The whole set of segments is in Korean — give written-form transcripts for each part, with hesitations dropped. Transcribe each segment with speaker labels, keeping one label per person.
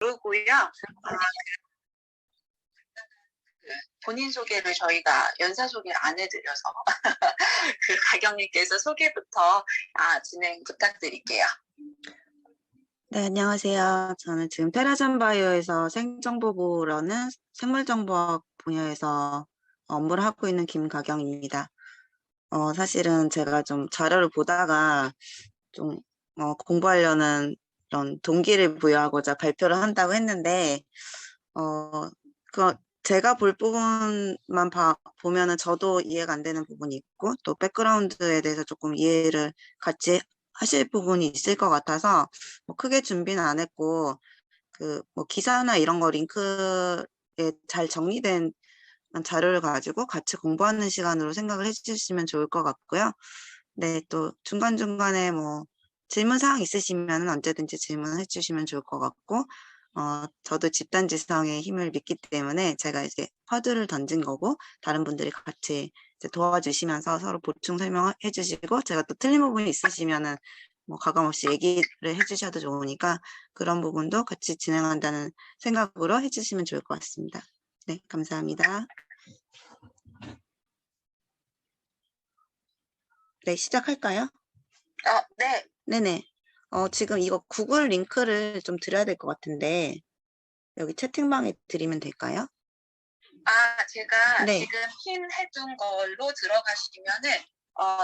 Speaker 1: 모르고요. 본인 소개를 저희가 연사 소개를 안 해드려서 그 가경님께서 소개부터 진행 부탁드릴게요.
Speaker 2: 네, 안녕하세요. 저는 지금 테라전 바이오에서 생정보부라는 생물정보학 분야에서 업무를 하고 있는 김가경입니다. 사실은 제가 좀 자료를 보다가 좀 공부하려는 그런 동기를 부여하고자 발표를 한다고 했는데, 그 제가 볼 부분만 보면은 저도 이해가 안 되는 부분이 있고, 또 백그라운드에 대해서 조금 이해를 같이 하실 부분이 있을 것 같아서, 크게 준비는 안 했고, 기사나 이런 거 링크에 잘 정리된 자료를 가지고 같이 공부하는 시간으로 생각을 해주시면 좋을 것 같고요. 네, 또 중간중간에 질문 사항 있으시면 언제든지 질문해 주시면 좋을 것 같고, 저도 집단지성의 힘을 믿기 때문에 제가 이제 화두를 던진 거고, 다른 분들이 같이 이제 도와주시면서 서로 보충 설명해 주시고, 제가 또 틀린 부분이 있으시면은 가감 없이 얘기를 해주셔도 좋으니까 그런 부분도 같이 진행한다는 생각으로 해주시면 좋을 것 같습니다. 네, 감사합니다. 네, 시작할까요?
Speaker 1: 네.
Speaker 2: 네네. 지금 이거 구글 링크를 좀 드려야 될 것 같은데, 여기 채팅방에 드리면 될까요?
Speaker 1: 제가
Speaker 2: 네.
Speaker 1: 지금 핀 해둔 걸로 들어가시면은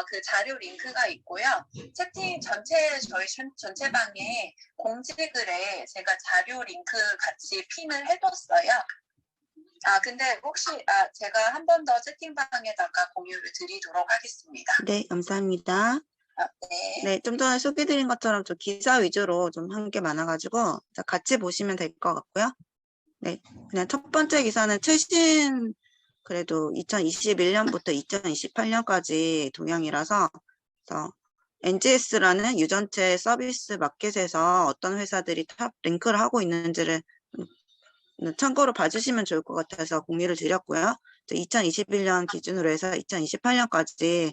Speaker 1: 그 자료 링크가 있고요. 채팅 저희 전체방에 공지글에 제가 자료 링크 같이 핀을 해뒀어요. 근데 혹시 제가 한 번 더 채팅방에다가 공유를 드리도록 하겠습니다.
Speaker 2: 네, 감사합니다.
Speaker 1: 네.
Speaker 2: 네, 좀 전에 소개드린 것처럼 좀 기사 위주로 좀 한 게 많아가지고 같이 보시면 될 것 같고요. 네, 그냥 첫 번째 기사는 최신 그래도 2021년부터 2028년까지 동향이라서 NGS라는 유전체 서비스 마켓에서 어떤 회사들이 탑 랭크를 하고 있는지를 참고로 봐주시면 좋을 것 같아서 공유를 드렸고요. 2021년 기준으로 해서 2028년까지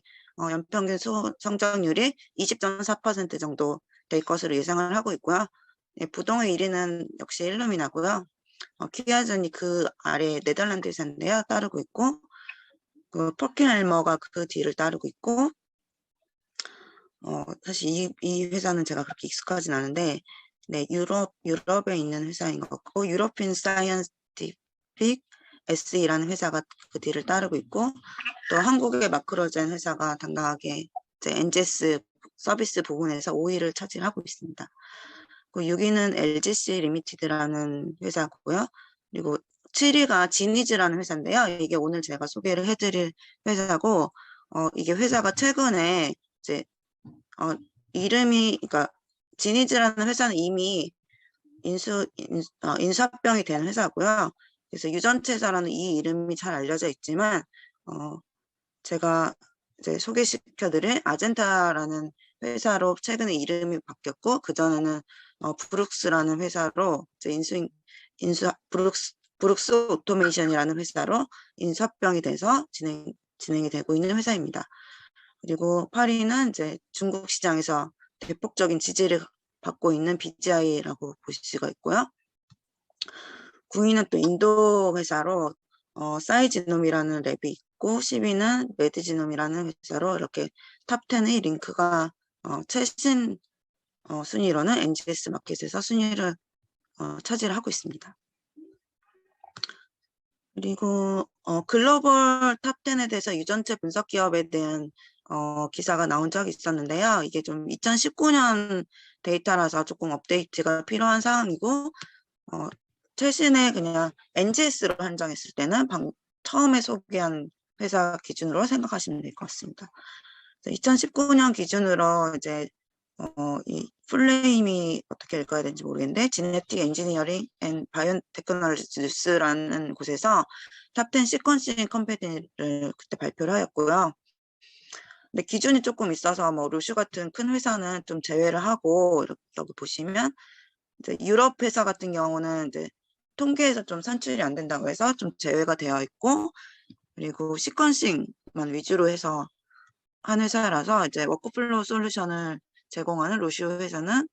Speaker 2: 연평균 성장률이 20.4% 정도 될 것으로 예상을 하고 있고요. 네, 부동의 1위는 역시 일루미나고요. 키아전이 그 아래 네덜란드 회사인데요. 따르고 있고, 퍼킨헬머가 그 뒤를 따르고 있고, 사실 이 회사는 제가 그렇게 익숙하진 않은데, 네, 유럽에 있는 회사인 것 같고, 유로피안 사이언티픽 SE라는 회사가 그 뒤를 따르고 있고, 또 한국의 마크로젠 회사가 당당하게 이제 NGS 서비스 부분에서 5위를 차지하고 있습니다. 6위는 LGC 리미티드라는 회사고요. 그리고 7위가 지니즈라는 회사인데요. 이게 오늘 제가 소개를 해드릴 회사고, 이게 회사가 최근에 이제 그러니까 지니즈라는 회사는 이미 인수합병이 된 회사고요. 그래서 유전체사라는 이 이름이 잘 알려져 있지만, 제가 이제 소개시켜드릴 아젠타라는 회사로 최근에 이름이 바뀌었고, 그전에는 브룩스라는 회사로 이제 브룩스 오토메이션이라는 회사로 인수합병이 돼서 진행이 되고 있는 회사입니다. 그리고 8위는 이제 중국 시장에서 대폭적인 지지를 받고 있는 BGI라고 보실 수가 있고요. 9위는 또 인도 회사로 사이지놈이라는 랩이 있고 10위는 매드지놈이라는 회사로 이렇게 탑 10의 링크가 최신 순위로는 NGS 마켓에서 순위를 차지를 하고 있습니다. 그리고 글로벌 탑 10에 대해서 유전체 분석 기업에 대한 기사가 나온 적이 있었는데요. 이게 좀 2019년 데이터라서 조금 업데이트가 필요한 사항이고 최신에 그냥 NGS로 한정했을 때는 처음에 소개한 회사 기준으로 생각하시면 될 것 같습니다. 2019년 기준으로 이제 이 풀네임이 어떻게 읽어야 되는지 모르겠는데 지네틱 엔지니어링 앤 바이오테크놀로지스라는 곳에서 탑10 시퀀싱 컴퍼니를 그때 발표를 하였고요. 근데 기준이 조금 있어서 루슈 같은 큰 회사는 좀 제외를 하고 이렇게 여기 보시면 이제 유럽 회사 같은 경우는 이제 통계에서 좀 산출이 안 된다고 해서 좀 제외가 되어 있고, 그리고 시퀀싱만 위주로 해서 한 회사라서 이제 워크플로우 솔루션을 제공하는 루시오 회사는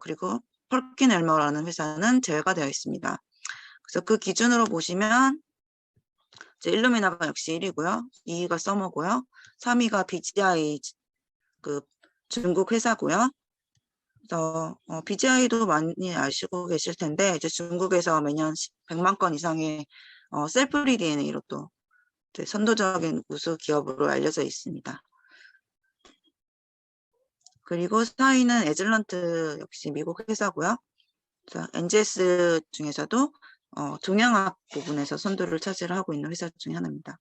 Speaker 2: 그리고 펄킨 엘머라는 회사는 제외가 되어 있습니다. 그래서 그 기준으로 보시면 이제 일루미나가 역시 1위고요. 2위가 서머고요. 3위가 BGI 그 중국 회사고요. 그래서 BGI도 많이 아시고 계실 텐데 이제 중국에서 매년 100만 건 이상의 셀프 DNA로 또 선도적인 우수 기업으로 알려져 있습니다. 그리고 4위는 에즐런트 역시 미국 회사고요. NGS 중에서도 종양학 부분에서 선두를 차지하고 있는 회사 중에 하나입니다.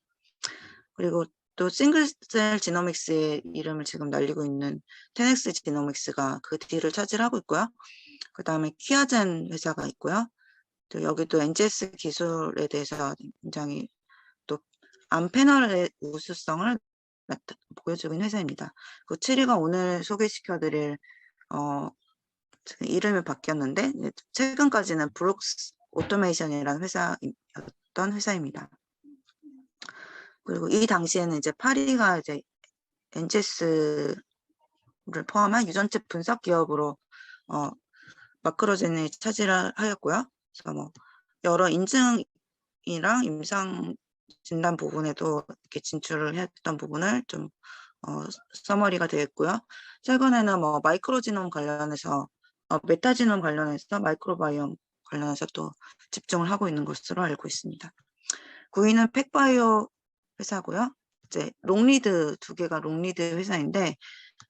Speaker 2: 그리고 또 싱글셀 지노믹스의 이름을 지금 날리고 있는 10X 지노믹스가 그 뒤를 차지하고 있고요. 그 다음에 퀴아젠 회사가 있고요. 또 여기도 NGS 기술에 대해서 굉장히 또 암 패널의 우수성을 보여주고 있는 회사입니다. 그 7위가 오늘 소개시켜드릴 이름이 바뀌었는데 최근까지는 브룩스 오토메이션이라는 회사였던 회사입니다. 그리고 이 당시에는 이제 8위가 이제 NGS를 포함한 유전체 분석 기업으로 마크로젠이 차지를 하였고요. 그래서 뭐 여러 인증이랑 임상 진단 부분에도 이렇게 진출을 했던 부분을 좀 서머리가 되어 있고요. 최근에는 뭐 마이크로지놈 관련해서 메타지놈 관련해서 마이크로바이옴 관련해서 또 집중을 하고 있는 것으로 알고 있습니다. 9위는 팩바이오 회사고요. 이제 롱리드 두 개가 롱리드 회사인데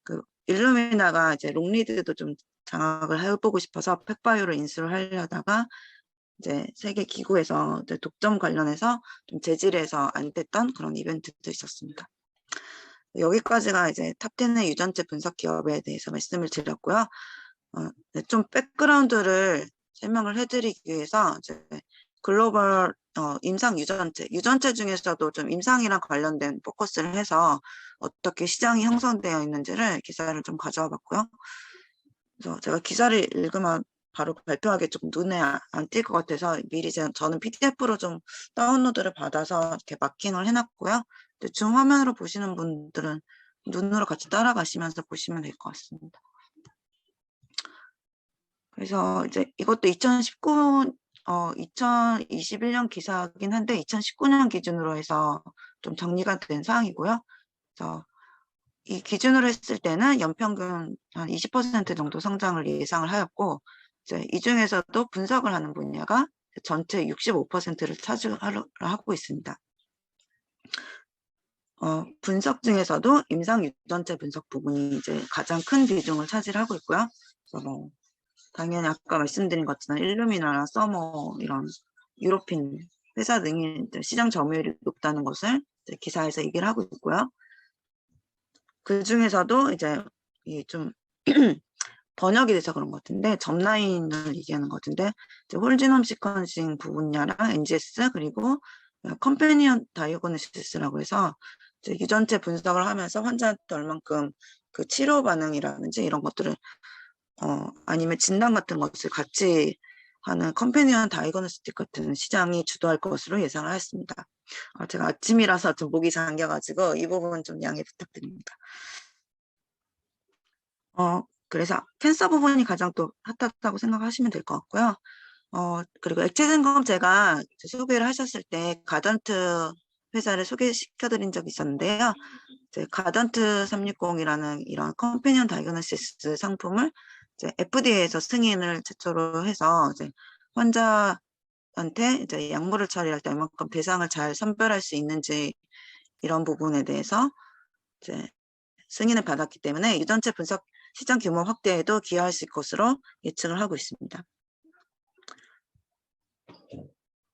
Speaker 2: 그 일루미나가 이제 롱리드도 좀 장악을 해보고 싶어서 팩바이오를 인수를 하려다가 이제 세계 기구에서 이제 독점 관련해서 좀 제지해서 안 됐던 그런 이벤트도 있었습니다. 여기까지가 이제 탑10의 유전체 분석 기업에 대해서 말씀을 드렸고요. 좀 백그라운드를 설명을 해드리기 위해서 이제 글로벌 임상 유전체 중에서도 좀 임상이랑 관련된 포커스를 해서 어떻게 시장이 형성되어 있는지를 기사를 좀 가져와 봤고요. 그래서 제가 기사를 읽으면 바로 발표하기 조금 눈에 안 띌 것 같아서 미리 저는 PDF로 좀 다운로드를 받아서 이렇게 마킹을 해놨고요. 줌 화면으로 보시는 분들은 눈으로 같이 따라가시면서 보시면 될 것 같습니다. 그래서 이제 이것도 2021년 기사긴 한데 2019년 기준으로 해서 좀 정리가 된 사항이고요. 그래서 이 기준으로 했을 때는 연평균 한 20% 정도 성장을 예상을 하였고 이제 이 중에서도 분석을 하는 분야가 전체 65%를 차지하고 있습니다. 분석 중에서도 임상 유전체 분석 부분이 이제 가장 큰 비중을 차지하고 있고요. 그래서 뭐 당연히 아까 말씀드린 것처럼 일루미나나 서머 이런 유로핀 회사 등이 시장 점유율이 높다는 것을 이제 기사에서 얘기를 하고 있고요. 그 중에서도 이제 좀 번역이 돼서 그런 것 같은데 점라인을 얘기하는 것 같은데 이제 홀지놈 시퀀싱 부분야랑 NGS 그리고 컴패니언 다이어그노시스라고 해서 이제 유전체 분석을 하면서 환자한테 얼만큼 그 치료 반응이라든지 이런 것들을 아니면 진단 같은 것을 같이 하는 컴패니언 다이그노스틱 같은 시장이 주도할 것으로 예상을 하였습니다. 제가 아침이라서 좀 목이 잠겨가지고 이 부분 좀 양해 부탁드립니다. 그래서 캔서 부분이 가장 또 핫하다고 생각하시면 될 것 같고요. 그리고 액체 점검 제가 소개를 하셨을 때 가던트 회사를 소개시켜드린 적이 있었는데요. 이제 가던트 360이라는 이런 컴패니언 다이그노시스 상품을 이제 FDA에서 승인을 최초로 해서 이제 환자한테 이제 약물을 처리할 때 얼만큼 대상을 잘 선별할 수 있는지 이런 부분에 대해서 이제 승인을 받았기 때문에 유전체 분석 시장 규모 확대에도 기여할 수 있을 것으로 예측을 하고 있습니다.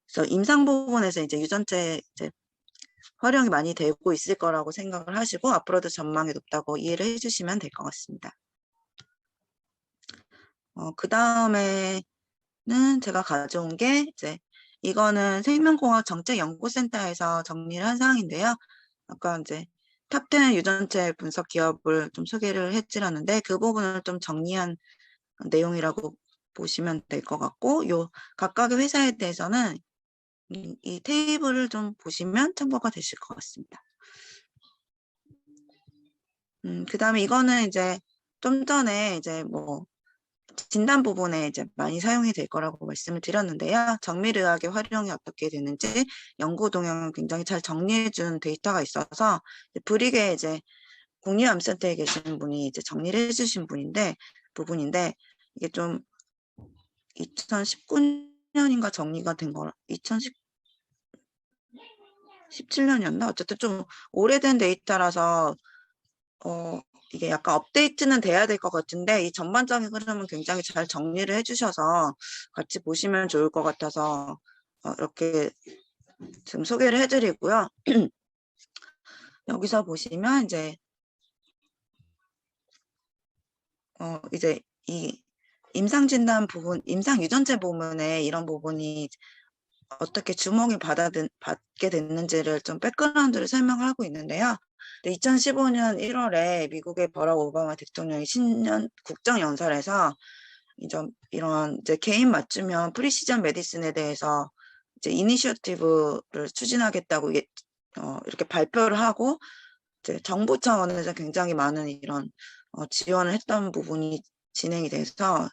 Speaker 2: 그래서 임상 부분에서 이제 유전체 활용이 많이 되고 있을 거라고 생각을 하시고 앞으로도 전망이 높다고 이해를 해주시면 될 것 같습니다. 그 다음에는 제가 가져온 게 이제 이거는 생명공학 정책연구센터에서 정리를 한 사항인데요. 아까 이제 탑10 유전체 분석 기업을 좀 소개를 해드렸는데 그 부분을 좀 정리한 내용이라고 보시면 될 것 같고 요 각각의 회사에 대해서는 이 테이블을 좀 보시면 참고가 되실 것 같습니다. 그 다음에 이거는 이제 좀 전에 이제 뭐 진단 부분에 이제 많이 사용이 될 거라고 말씀을 드렸는데요. 정밀의학의 활용이 어떻게 되는지 연구 동향을 굉장히 잘 정리해 준 데이터가 있어서 브릭에 이제 국립암센터에 계신 분이 이제 정리를 해주신 부분인데 이게 좀 2019년인가 정리가 된 거라 2017년이었나? 어쨌든 좀 오래된 데이터라서 이게 약간 업데이트는 돼야 될 것 같은데 이 전반적인 흐름은 굉장히 잘 정리를 해주셔서 같이 보시면 좋을 것 같아서 이렇게 지금 소개를 해드리고요. 여기서 보시면 이제 이 임상진단 부분, 임상유전체 부분에 이런 부분이 어떻게 주목이 받게 됐는지를 좀 백그라운드를 설명하고 있는데요. 2015년 1월에 미국의 버락 오바마 대통령이 신년 국정연설에서 이런 이제 개인 맞춤형 프리시전 메디슨에 대해서 이제 이니셔티브를 추진하겠다고 이렇게 발표를 하고 이제 정부 차원에서 굉장히 많은 이런 지원을 했던 부분이 진행이 돼서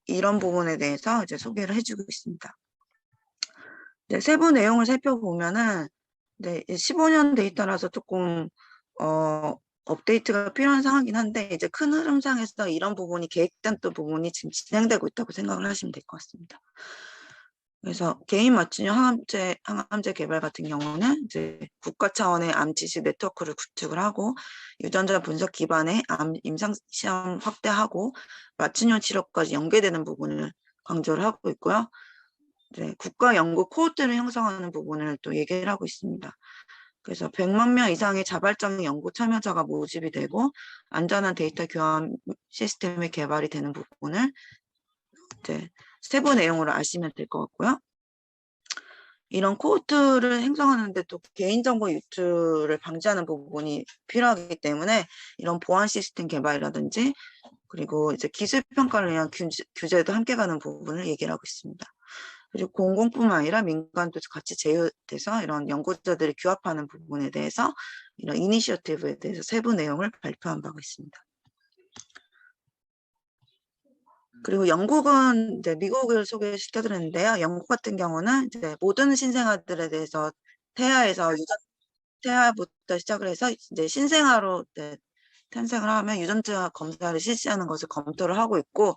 Speaker 2: 이런 부분에 대해서 이제 소개를 해주고 있습니다. 네, 세부 내용을 살펴보면은 15년 데이터라서 조금 업데이트가 필요한 상황이긴 한데 이제 큰 흐름상에서 이런 부분이 계획된 또 부분이 지금 진행되고 있다고 생각을 하시면 될 것 같습니다. 그래서 개인 맞춤형 항암제 개발 같은 경우는 이제 국가 차원의 암 지식 네트워크를 구축을 하고 유전자 분석 기반의 암 임상 시험 확대하고 맞춤형 치료까지 연계되는 부분을 강조를 하고 있고요. 이제 국가 연구 코호트를 형성하는 부분을 또 얘기를 하고 있습니다. 그래서 100만 명 이상의 자발적인 연구 참여자가 모집이 되고 안전한 데이터 교환 시스템이 개발이 되는 부분을 이제 세부 내용으로 아시면 될 것 같고요. 이런 코호트를 형성하는데 또 개인정보 유출을 방지하는 부분이 필요하기 때문에 이런 보안 시스템 개발이라든지 그리고 이제 기술 평가를 위한 규제도 함께 가는 부분을 얘기를 하고 있습니다. 그리고 공공뿐만 아니라 민간도 같이 제휴돼서 이런 연구자들이 규합하는 부분에 대해서 이런 이니셔티브에 대해서 세부 내용을 발표한 바가 있습니다. 그리고 영국은 이제 미국을 소개시켜드렸는데요. 영국 같은 경우는 이제 모든 신생아들에 대해서 태아부터 시작을 해서 이제 신생아로 탄생을 하면 유전자 검사를 실시하는 것을 검토를 하고 있고,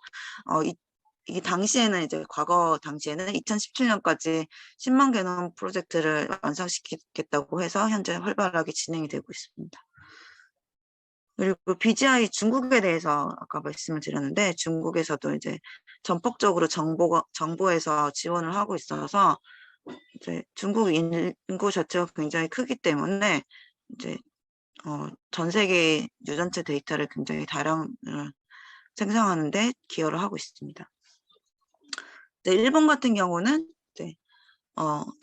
Speaker 2: 이 당시에는 이제 과거 당시에는 2017년까지 10만 개놈 프로젝트를 완성시키겠다고 해서 현재 활발하게 진행이 되고 있습니다. 그리고 BGI 중국에 대해서 아까 말씀을 드렸는데 중국에서도 이제 전폭적으로 정보에서 지원을 하고 있어서 이제 중국 인구 자체가 굉장히 크기 때문에 이제 전 세계 유전체 데이터를 굉장히 다량 생성하는데 기여를 하고 있습니다. 네, 일본 같은 경우는 이제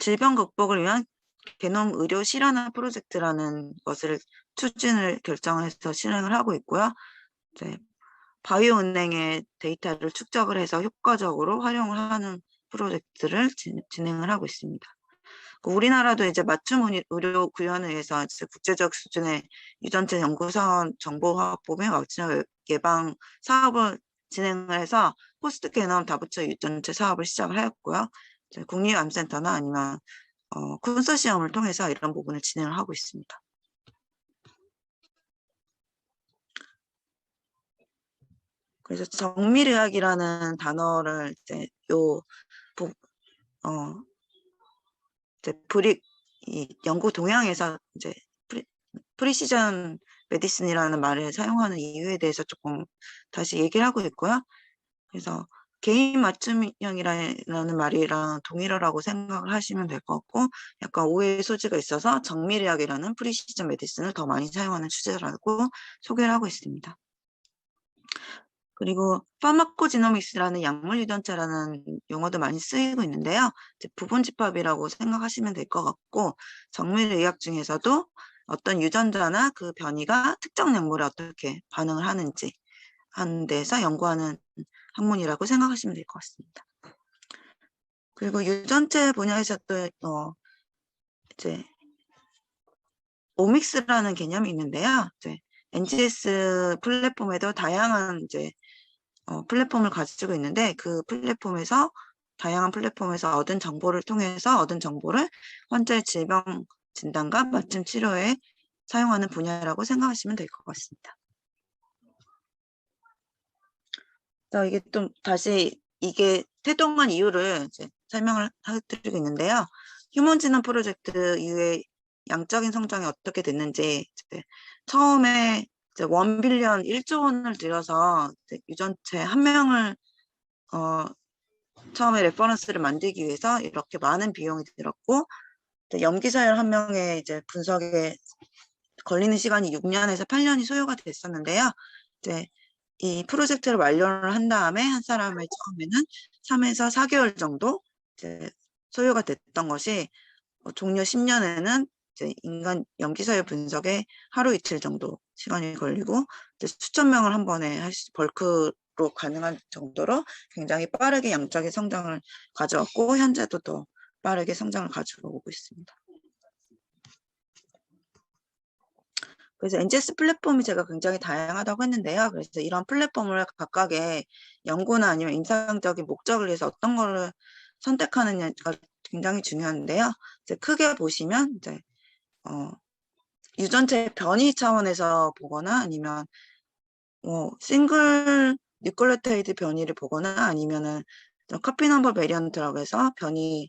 Speaker 2: 질병 극복을 위한 게놈 의료 실현화 프로젝트라는 것을 추진을 결정해서 실행을 하고 있고요. 이제 바이오은행의 데이터를 축적을 해서 효과적으로 활용을 하는 프로젝트를 진행을 하고 있습니다. 우리나라도 이제 맞춤 의료 구현을 위해서 이제 국제적 수준의 유전체 연구사원 정보 확보 및 vaksin 예방 사업을 진행을 해서 포스트 게놈 다부처 유전체 사업을 시작을 하였고요. 국립암센터나 아니면 컨소시엄을 통해서 이런 부분을 진행을 하고 있습니다. 그래서 정밀의학이라는 단어를 이제 브릭 연구 동향에서 이제 프리시전 메디슨이라는 말을 사용하는 이유에 대해서 조금 다시 얘기를 하고 있고요. 그래서 개인 맞춤형이라는 말이랑 동일하라고 생각을 하시면 될 것 같고 약간 오해의 소지가 있어서 정밀의학이라는 프리시전 메디슨을 더 많이 사용하는 추세라고 소개를 하고 있습니다. 그리고 파마코지노믹스라는 약물 유전자라는 용어도 많이 쓰이고 있는데요. 부분 집합이라고 생각하시면 될 것 같고 정밀의학 중에서도 어떤 유전자나 그 변이가 특정 약물에 어떻게 반응을 하는지 하는 데서 연구하는 학문이라고 생각하시면 될 것 같습니다. 그리고 유전체 분야에서도 이제 오믹스라는 개념이 있는데요. 이제 NGS 플랫폼에도 다양한 이제 플랫폼을 가지고 있는데 그 플랫폼에서 다양한 플랫폼에서 얻은 정보를 통해서 얻은 정보를 환자의 질병 진단과 맞춤 치료에 사용하는 분야라고 생각하시면 될 것 같습니다. 이게 좀 다시 이게 태동한 이유를 이제 설명을 해드리고 있는데요. 휴먼지능 프로젝트 이후에 양적인 성장이 어떻게 됐는지 처음에 1빌리언 1조 원을 들여서 유전체 한 명을 처음에 레퍼런스를 만들기 위해서 이렇게 많은 비용이 들었고 염기서열 한 명의 이제 분석에 걸리는 시간이 6년에서 8년이 소요가 됐었는데요. 이제 이 프로젝트를 완료를 한 다음에 한 사람의 처음에는 3에서 4개월 정도 이제 소요가 됐던 것이 종료 10년에는 이제 인간 염기서열 분석에 하루 이틀 정도 시간이 걸리고 이제 수천 명을 한 번에 벌크로 가능한 정도로 굉장히 빠르게 양적인 성장을 가져왔고 현재도 더 빠르게 성장을 가져오고 있습니다. 그래서 NGS 플랫폼이 제가 굉장히 다양하다고 했는데요. 그래서 이런 플랫폼을 각각의 연구나 아니면 임상적인 목적을 위해서 어떤 거를 선택하느냐가 굉장히 중요한데요. 이제 크게 보시면 이제 유전체 변이 차원에서 보거나 아니면 싱글 뉴클레오타이드 변이를 보거나 아니면은 카피 넘버 베리언트라고 해서 변이의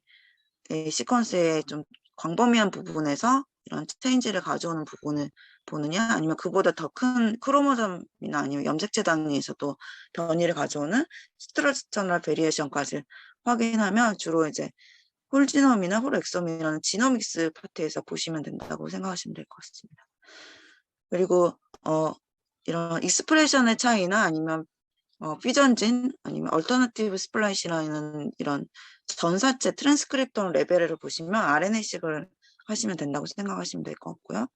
Speaker 2: 시퀀스의 좀 광범위한 부분에서 이런 체인지를 가져오는 부분을 보느냐 아니면 그보다 더 큰 크로모솜이나 아니면 염색체 단위에서도 변이를 가져오는 스트럭처럴 베리에이션까지 확인하면 주로 이제 홀지놈이나 홀엑솜이라는 지노믹스 파트에서 보시면 된다고 생각하시면 될 것 같습니다. 그리고 이런 익스프레션의 차이나 아니면 퓨전진 아니면 얼터너티브 스플라이시라는 이런 전사체 트랜스크립톤 레벨을 보시면 RNA-식을 하시면 된다고 생각하시면 될 것 같고요.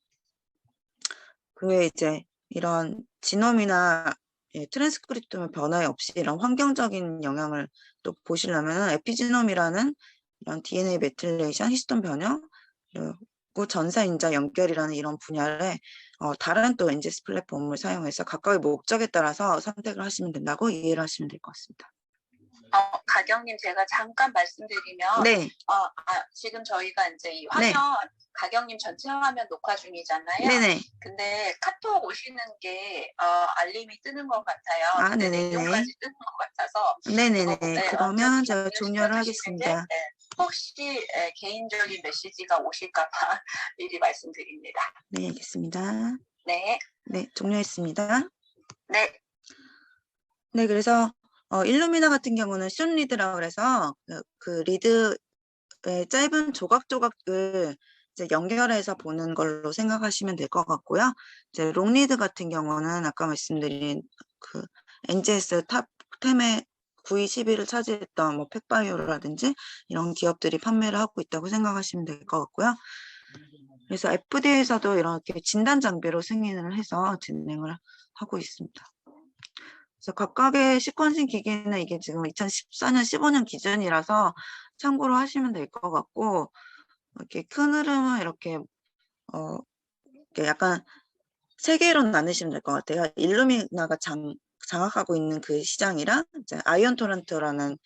Speaker 2: 그 외에 이제 이런 지놈이나 트랜스크립톤의 변화에 없이 이런 환경적인 영향을 또 보시려면 에피지놈이라는 이런 DNA 메틸레이션, 히스톤 변형, 그리고 전사인자 연결이라는 이런 분야에 다른 또 NGS 플랫폼을 사용해서 각각의 목적에 따라서 선택을 하시면 된다고 이해를 하시면 될 것 같습니다.
Speaker 1: 가경님 제가 잠깐 말씀드리면
Speaker 2: 네.
Speaker 1: 지금 저희가 이제 이 화면
Speaker 2: 네.
Speaker 1: 가경님 전체 화면 녹화 중이잖아요.
Speaker 2: 네네.
Speaker 1: 근데 카톡 오시는 게 알림이 뜨는 것 같아요. 근데
Speaker 2: 네네네.
Speaker 1: 내용까지 뜨는 것 같아서
Speaker 2: 네네네.
Speaker 1: 네,
Speaker 2: 그러면 제가 종료를 하겠습니다.
Speaker 1: 네, 혹시 개인적인 메시지가 오실까 봐 미리 말씀드립니다.
Speaker 2: 네, 알겠습니다.
Speaker 1: 네.
Speaker 2: 네, 종료했습니다.
Speaker 1: 네.
Speaker 2: 네, 그래서 일루미나 같은 경우는 숏 리드라고 해서 그 리드의 짧은 조각조각을 이제 연결해서 보는 걸로 생각하시면 될 것 같고요. 이제 롱 리드 같은 경우는 아까 말씀드린 그 NGS 탑 10의 9위, 10위를 차지했던 뭐 팩바이오라든지 이런 기업들이 판매를 하고 있다고 생각하시면 될 것 같고요. 그래서 FDA에서도 이렇게 진단 장비로 승인을 해서 진행을 하고 있습니다. 그래서 각각의 시퀀싱 기기는 이게 지금 2014년, 15년 기준이라서 참고로 하시면 될 것 같고, 이렇게 큰 흐름은 이렇게, 이렇게 약간 세 개로 나누시면 될 것 같아요. 일루미나가 장악하고 있는 그 시장이랑, 이제 아이언 토런트라는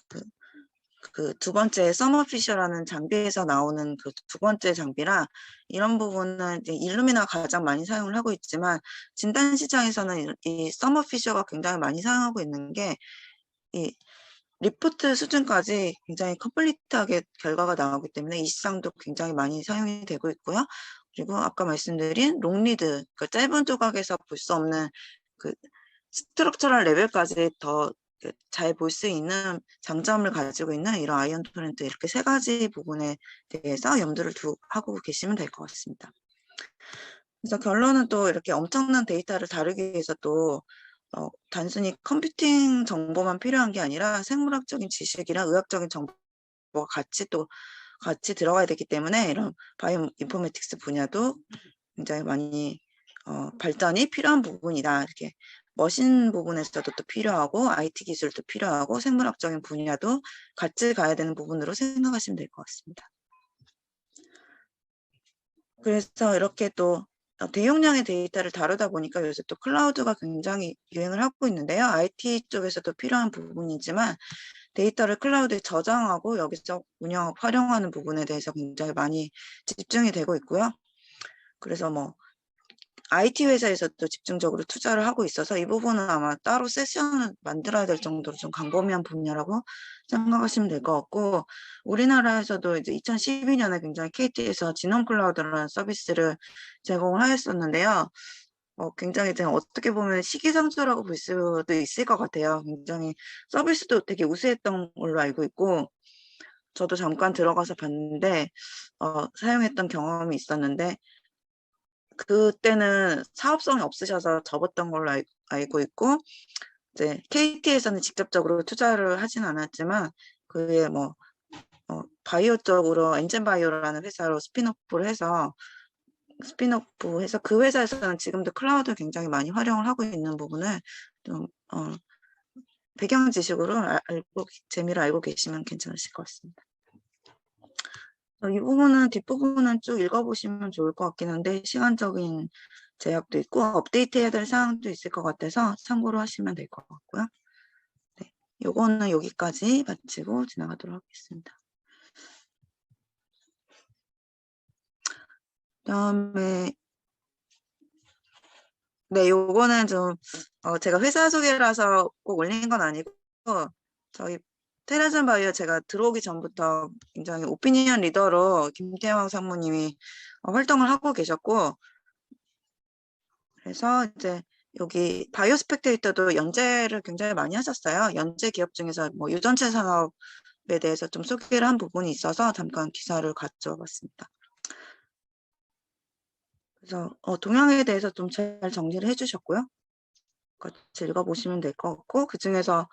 Speaker 2: 그 두 번째 서머피셔라는 장비에서 나오는 그 두 번째 장비라 이런 부분은 이제 일루미나가 가장 많이 사용을 하고 있지만 진단 시장에서는 이 서머피셔가 굉장히 많이 사용하고 있는 게 이 리포트 수준까지 굉장히 컴플리트하게 결과가 나오기 때문에 이 시장도 굉장히 많이 사용이 되고 있고요. 그리고 아까 말씀드린 롱리드, 그 짧은 조각에서 볼 수 없는 그 스트럭처럴 레벨까지 더 잘 볼 수 있는 장점을 가지고 있는 이런 아이언 토렌트 이렇게 세 가지 부분에 대해서 염두를 하고 계시면 될 것 같습니다. 그래서 결론은 또 이렇게 엄청난 데이터를 다루기 위해서 또 단순히 컴퓨팅 정보만 필요한 게 아니라 생물학적인 지식이랑 의학적인 정보가 같이 들어가야 되기 때문에 이런 바이오 인포메틱스 분야도 굉장히 많이 발전이 필요한 부분이다. 이렇게 머신 부분에서도 또 필요하고 IT 기술도 필요하고 생물학적인 분야도 같이 가야 되는 부분으로 생각하시면 될 것 같습니다. 그래서 이렇게 또 대용량의 데이터를 다루다 보니까 요새 또 클라우드가 굉장히 유행을 하고 있는데요. IT 쪽에서도 필요한 부분이지만 데이터를 클라우드에 저장하고 여기서 활용하는 부분에 대해서 굉장히 많이 집중이 되고 있고요. 그래서 뭐 IT 회사에서도 집중적으로 투자를 하고 있어서 이 부분은 아마 따로 세션을 만들어야 될 정도로 좀 광범위한 분야라고 생각하시면 될 것 같고, 우리나라에서도 이제 2012년에 굉장히 KT에서 지놈 클라우드라는 서비스를 제공을 하였었는데요. 굉장히 어떻게 보면 시기상조라고 볼 수도 있을 것 같아요. 굉장히 서비스도 되게 우수했던 걸로 알고 있고, 저도 잠깐 들어가서 봤는데 사용했던 경험이 있었는데, 그때는 사업성이 없으셔서 접었던 걸로 알고 있고, 이제 KT에서는 직접적으로 투자를 하진 않았지만 그게 뭐 바이오 쪽으로 엔젠바이오라는 회사로 스핀오프해서 그 회사에서는 지금도 클라우드 굉장히 많이 활용을 하고 있는 부분을 좀 배경 지식으로 재미로 알고 계시면 괜찮으실 것 같습니다. 이 부분은 뒷부분은 쭉 읽어보시면 좋을 것 같긴 한데 시간적인 제약도 있고 업데이트해야 될 사항도 있을 것 같아서 참고로 하시면 될 것 같고요. 네, 요거는 여기까지 마치고 지나가도록 하겠습니다. 그다음에 네, 요거는 좀 제가 회사 소개라서 꼭 올린 건 아니고 저희 테라전 바이오 제가 들어오기 전부터 굉장히 오피니언 리더로 김태형 상무님이 활동을 하고 계셨고, 그래서 이제 여기 바이오 스펙테이터도 연재를 굉장히 많이 하셨어요. 연재 기업 중에서 뭐 유전체 산업에 대해서 좀 소개를 한 부분이 있어서 잠깐 기사를 가져와 봤습니다. 그래서 동향에 대해서 좀 잘 정리를 해주셨고요. 같이 읽어보시면 될 것 같고, 그 중에서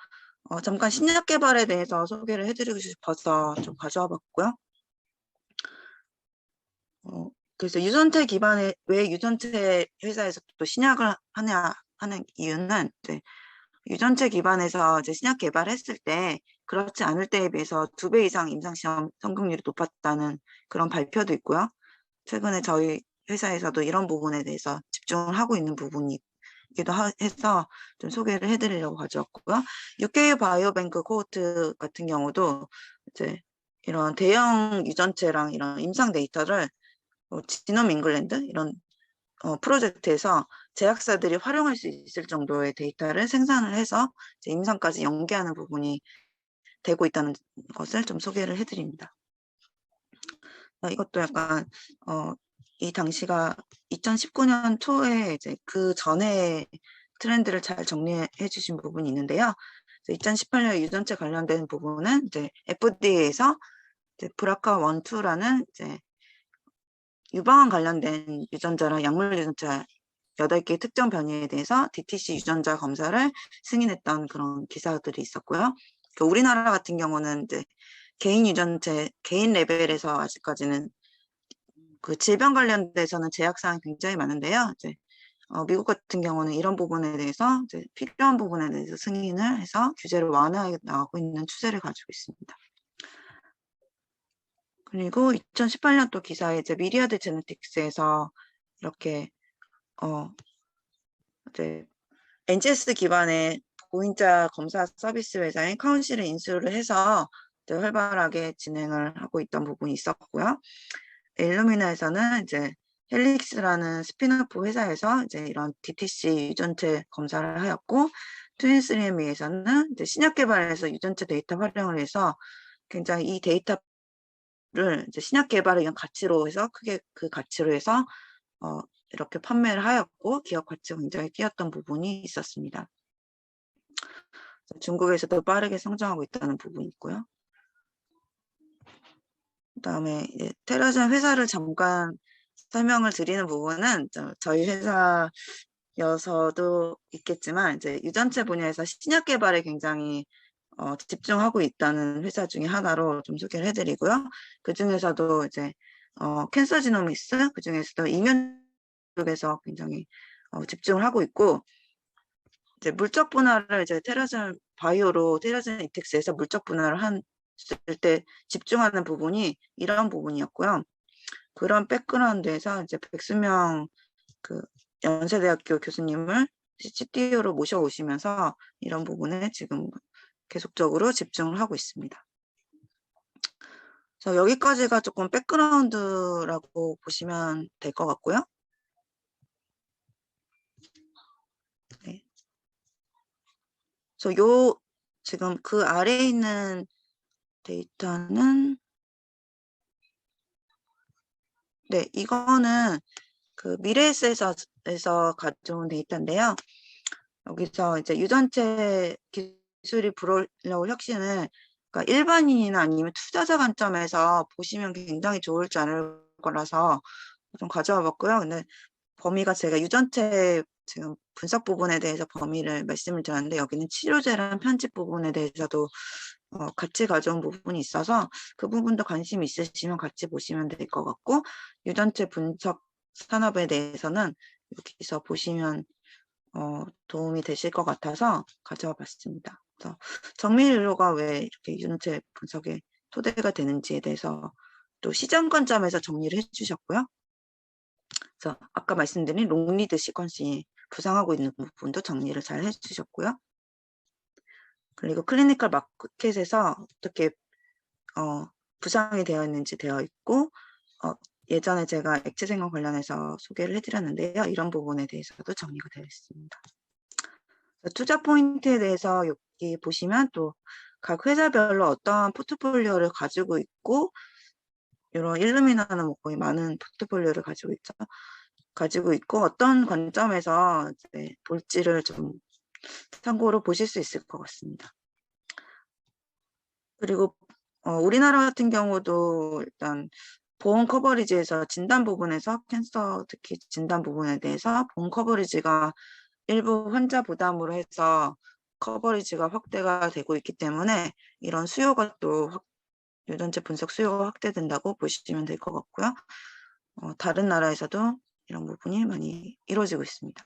Speaker 2: 잠깐 신약 개발에 대해서 소개를 해드리고 싶어서 좀 가져와 봤고요. 그래서 유전체 기반의 왜 유전체 회사에서 또 신약을 하냐 하는 이유는 이제 유전체 기반에서 이제 신약 개발했을 때 그렇지 않을 때에 비해서 2배 이상 임상시험 성공률이 높았다는 그런 발표도 있고요. 최근에 저희 회사에서도 이런 부분에 대해서 집중을 하고 있는 부분이기도 해서 좀 소개를 해드리려고 가져왔고요. UK 바이오뱅크 코호트 같은 경우도 이제 이런 대형 유전체랑 이런 임상 데이터를 지놈 잉글랜드 이런 프로젝트에서 제약사들이 활용할 수 있을 정도의 데이터를 생산을 해서 이제 임상까지 연계하는 부분이 되고 있다는 것을 좀 소개를 해드립니다. 이것도 약간 이 당시가 2019년 초에 이제 그 전에 트렌드를 잘 정리해 주신 부분이 있는데요. 2018년 유전체 관련된 부분은 이제 FDA에서 이제 브라카 1, 2라는 이제 유방암 관련된 유전자랑 약물 유전자 8개의 특정 변이에 대해서 DTC 유전자 검사를 승인했던 그런 기사들이 있었고요. 우리나라 같은 경우는 이제 개인 유전체, 개인 레벨에서 아직까지는 그 질병 관련돼서는 제약사항이 굉장히 많은데요. 이제 미국 같은 경우는 이런 부분에 대해서 이제 필요한 부분에 대해서 승인을 해서 규제를 완화해 나가고 있는 추세를 가지고 있습니다. 그리고 2018년도 기사에 이제 미리아드 제네틱스에서 이렇게 이제 NGS 기반의 보인자 검사 서비스 회사인 카운실을 인수를 해서 활발하게 진행을 하고 있던 부분이 있었고요. 일루미나에서는 이제 헬릭스라는 스핀오프 회사에서 이제 이런 DTC 유전체 검사를 하였고, 트윈스리엠에서는 이제 신약 개발에서 유전체 데이터 활용을 해서 굉장히 이 데이터를 이제 신약 개발을 위한 가치로 해서 크게 그 가치로 해서 이렇게 판매를 하였고 기업 가치가 굉장히 뛰었던 부분이 있었습니다. 중국에서도 빠르게 성장하고 있다는 부분이 있고요. 그다음에 테라젠 회사를 잠깐 설명을 드리는 부분은 저희 회사여서도 있겠지만 이제 유전체 분야에서 신약 개발에 굉장히 집중하고 있다는 회사 중에 하나로 좀 소개를 해드리고요. 그 중에서도 이제 캔서 지노믹스, 그 중에서도 이면 쪽에서 굉장히 집중을 하고 있고, 이제 물적 분할을 이제 테라젠 바이오로 테라젠 이텍스에서 물적 분할을 했을 때 집중하는 부분이 이런 부분이었고요. 그런 백그라운드에서 이제 백수명 그 연세대학교 교수님을 CTO로 모셔오시면서 이런 부분에 지금 계속적으로 집중을 하고 있습니다. 그래서 여기까지가 조금 백그라운드라고 보시면 될 것 같고요. 네. 그래서 지금 그 아래에 있는 데이터는 네, 이거는 그 미래에셋에서 가져온 데이터인데요. 여기서 이제 유전체 기술이 불어올 혁신을 그러니까 일반인이나 아니면 투자자 관점에서 보시면 굉장히 좋을지 않을 거라서 좀 가져와 봤고요. 근데 범위가 제가 유전체 지금 분석 부분에 대해서 범위를 말씀을 드렸는데 여기는 치료제랑 편집 부분에 대해서도 같이 가져온 부분이 있어서 그 부분도 관심 있으시면 같이 보시면 될 것 같고 유전체 분석 산업에 대해서는 여기서 보시면 도움이 되실 것 같아서 가져와 봤습니다. 그래서 정밀의료가 왜 이렇게 유전체 분석에 토대가 되는지에 대해서 또 시장 관점에서 정리를 해주셨고요. 그래서 아까 말씀드린 롱리드 시퀀싱이 부상하고 있는 부분도 정리를 잘 해주셨고요. 그리고 클리니컬 마켓에서 어떻게 부상이 되어 있는지 되어 있고 예전에 제가 액체생명 관련해서 소개를 해드렸는데요. 이런 부분에 대해서도 정리가 되어 있습니다. 투자 포인트에 대해서 여기 보시면 또 각 회사별로 어떠한 포트폴리오를 가지고 있고 이런 일루미나는 뭐 거의 많은 포트폴리오를 가지고 있고 어떤 관점에서 이제 볼지를 좀 참고로 보실 수 있을 것 같습니다. 그리고 우리나라 같은 경우도 일단 보험 커버리지에서 진단 부분에서 캔서 특히 진단 부분에 대해서 보험 커버리지가 일부 환자 부담으로 해서 커버리지가 확대가 되고 있기 때문에 이런 수요가 또 유전체 분석 수요가 확대된다고 보시면 될 것 같고요. 다른 나라에서도 이런 부분이 많이 이루어지고 있습니다.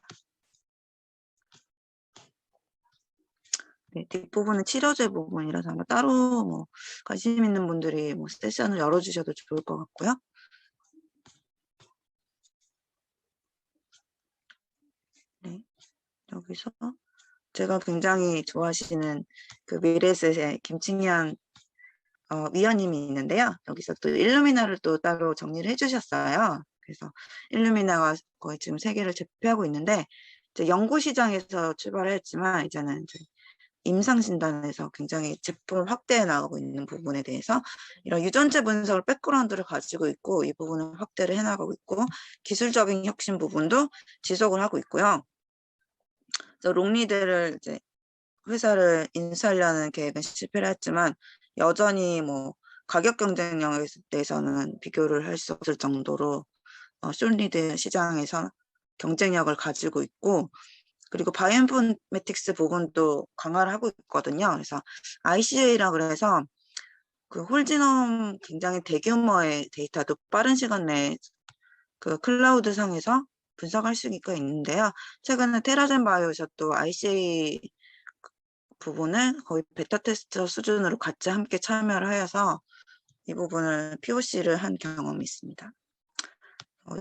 Speaker 2: 네, 뒷부분은 치료제 부분이라서 아마 따로 뭐 관심 있는 분들이 뭐 세션을 열어주셔도 좋을 것 같고요. 네, 여기서 제가 굉장히 좋아하시는 그 미래에셋의 김칭현 위원님이 있는데요. 여기서 또 일루미나를 또 따로 정리를 해주셨어요. 그래서 일루미나가 거의 지금 세계를 제패하고 있는데 이제 연구 시장에서 출발을 했지만 이제는 이제 임상 진단에서 굉장히 제품을 확대해 나가고 있는 부분에 대해서 이런 유전체 분석을 백그라운드를 가지고 있고 이 부분을 확대를 해 나가고 있고 기술적인 혁신 부분도 지속을 하고 있고요. 그래서 롱리드를 이제 회사를 인수하려는 계획은 실패를 했지만 여전히 뭐 가격 경쟁력에 대해서는 비교를 할 수 없을 정도로 솔리드 시장에서 경쟁력을 가지고 있고 그리고 바이오인포메틱스 부분도 강화를 하고 있거든요. 그래서 ICA라 그래서 그 홀지놈 굉장히 대규모의 데이터도 빠른 시간 내에 그 클라우드 상에서 분석할 수가 있는데요. 최근에 테라젠 바이오에서 또 ICA 부분을 거의 베타 테스트 수준으로 같이 함께 참여를 하여서 이 부분을 POC를 한 경험이 있습니다.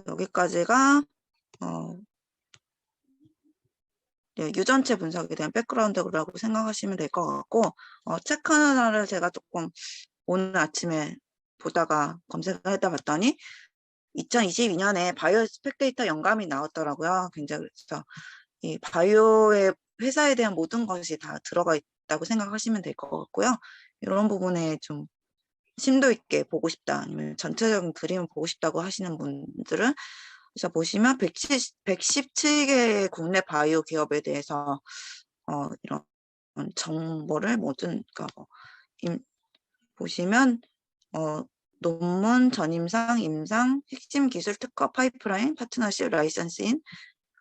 Speaker 2: 여기까지가 네, 유전체 분석에 대한 백그라운드라고 생각하시면 될 것 같고 책 하나를 제가 조금 오늘 아침에 보다가 검색을 해다 봤더니 2022년에 바이오 스펙데이터 영감이 나왔더라고요. 굉장히 그래서 이 바이오의 회사에 대한 모든 것이 다 들어가 있다고 생각하시면 될 것 같고요. 이런 부분에 좀 심도 있게 보고 싶다 아니면 전체적인 그림을 보고 싶다고 하시는 분들은 그래서 보시면 117개의 국내 바이오 기업에 대해서 이런 정보를 모든 그러니까 보시면 논문, 전임상, 임상, 핵심 기술 특허, 파이프라인, 파트너십, 라이선스인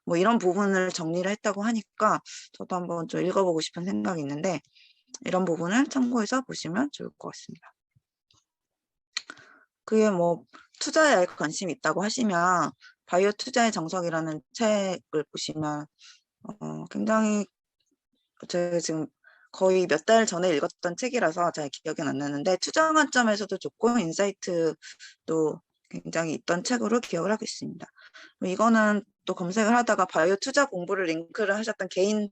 Speaker 2: 뭐 이런 부분을 정리를 했다고 하니까 저도 한번 좀 읽어보고 싶은 생각이 있는데 이런 부분을 참고해서 보시면 좋을 것 같습니다. 그게 뭐 투자에 관심이 있다고 하시면 바이오 투자의 정석이라는 책을 보시면 굉장히 제가 지금 거의 몇 달 전에 읽었던 책이라서 잘 기억이 안 나는데 투자 관점에서도 좋고 인사이트도 굉장히 있던 책으로 기억을 하고 있습니다. 이거는 또 검색을 하다가 바이오 투자 공부를 링크를 하셨던 개인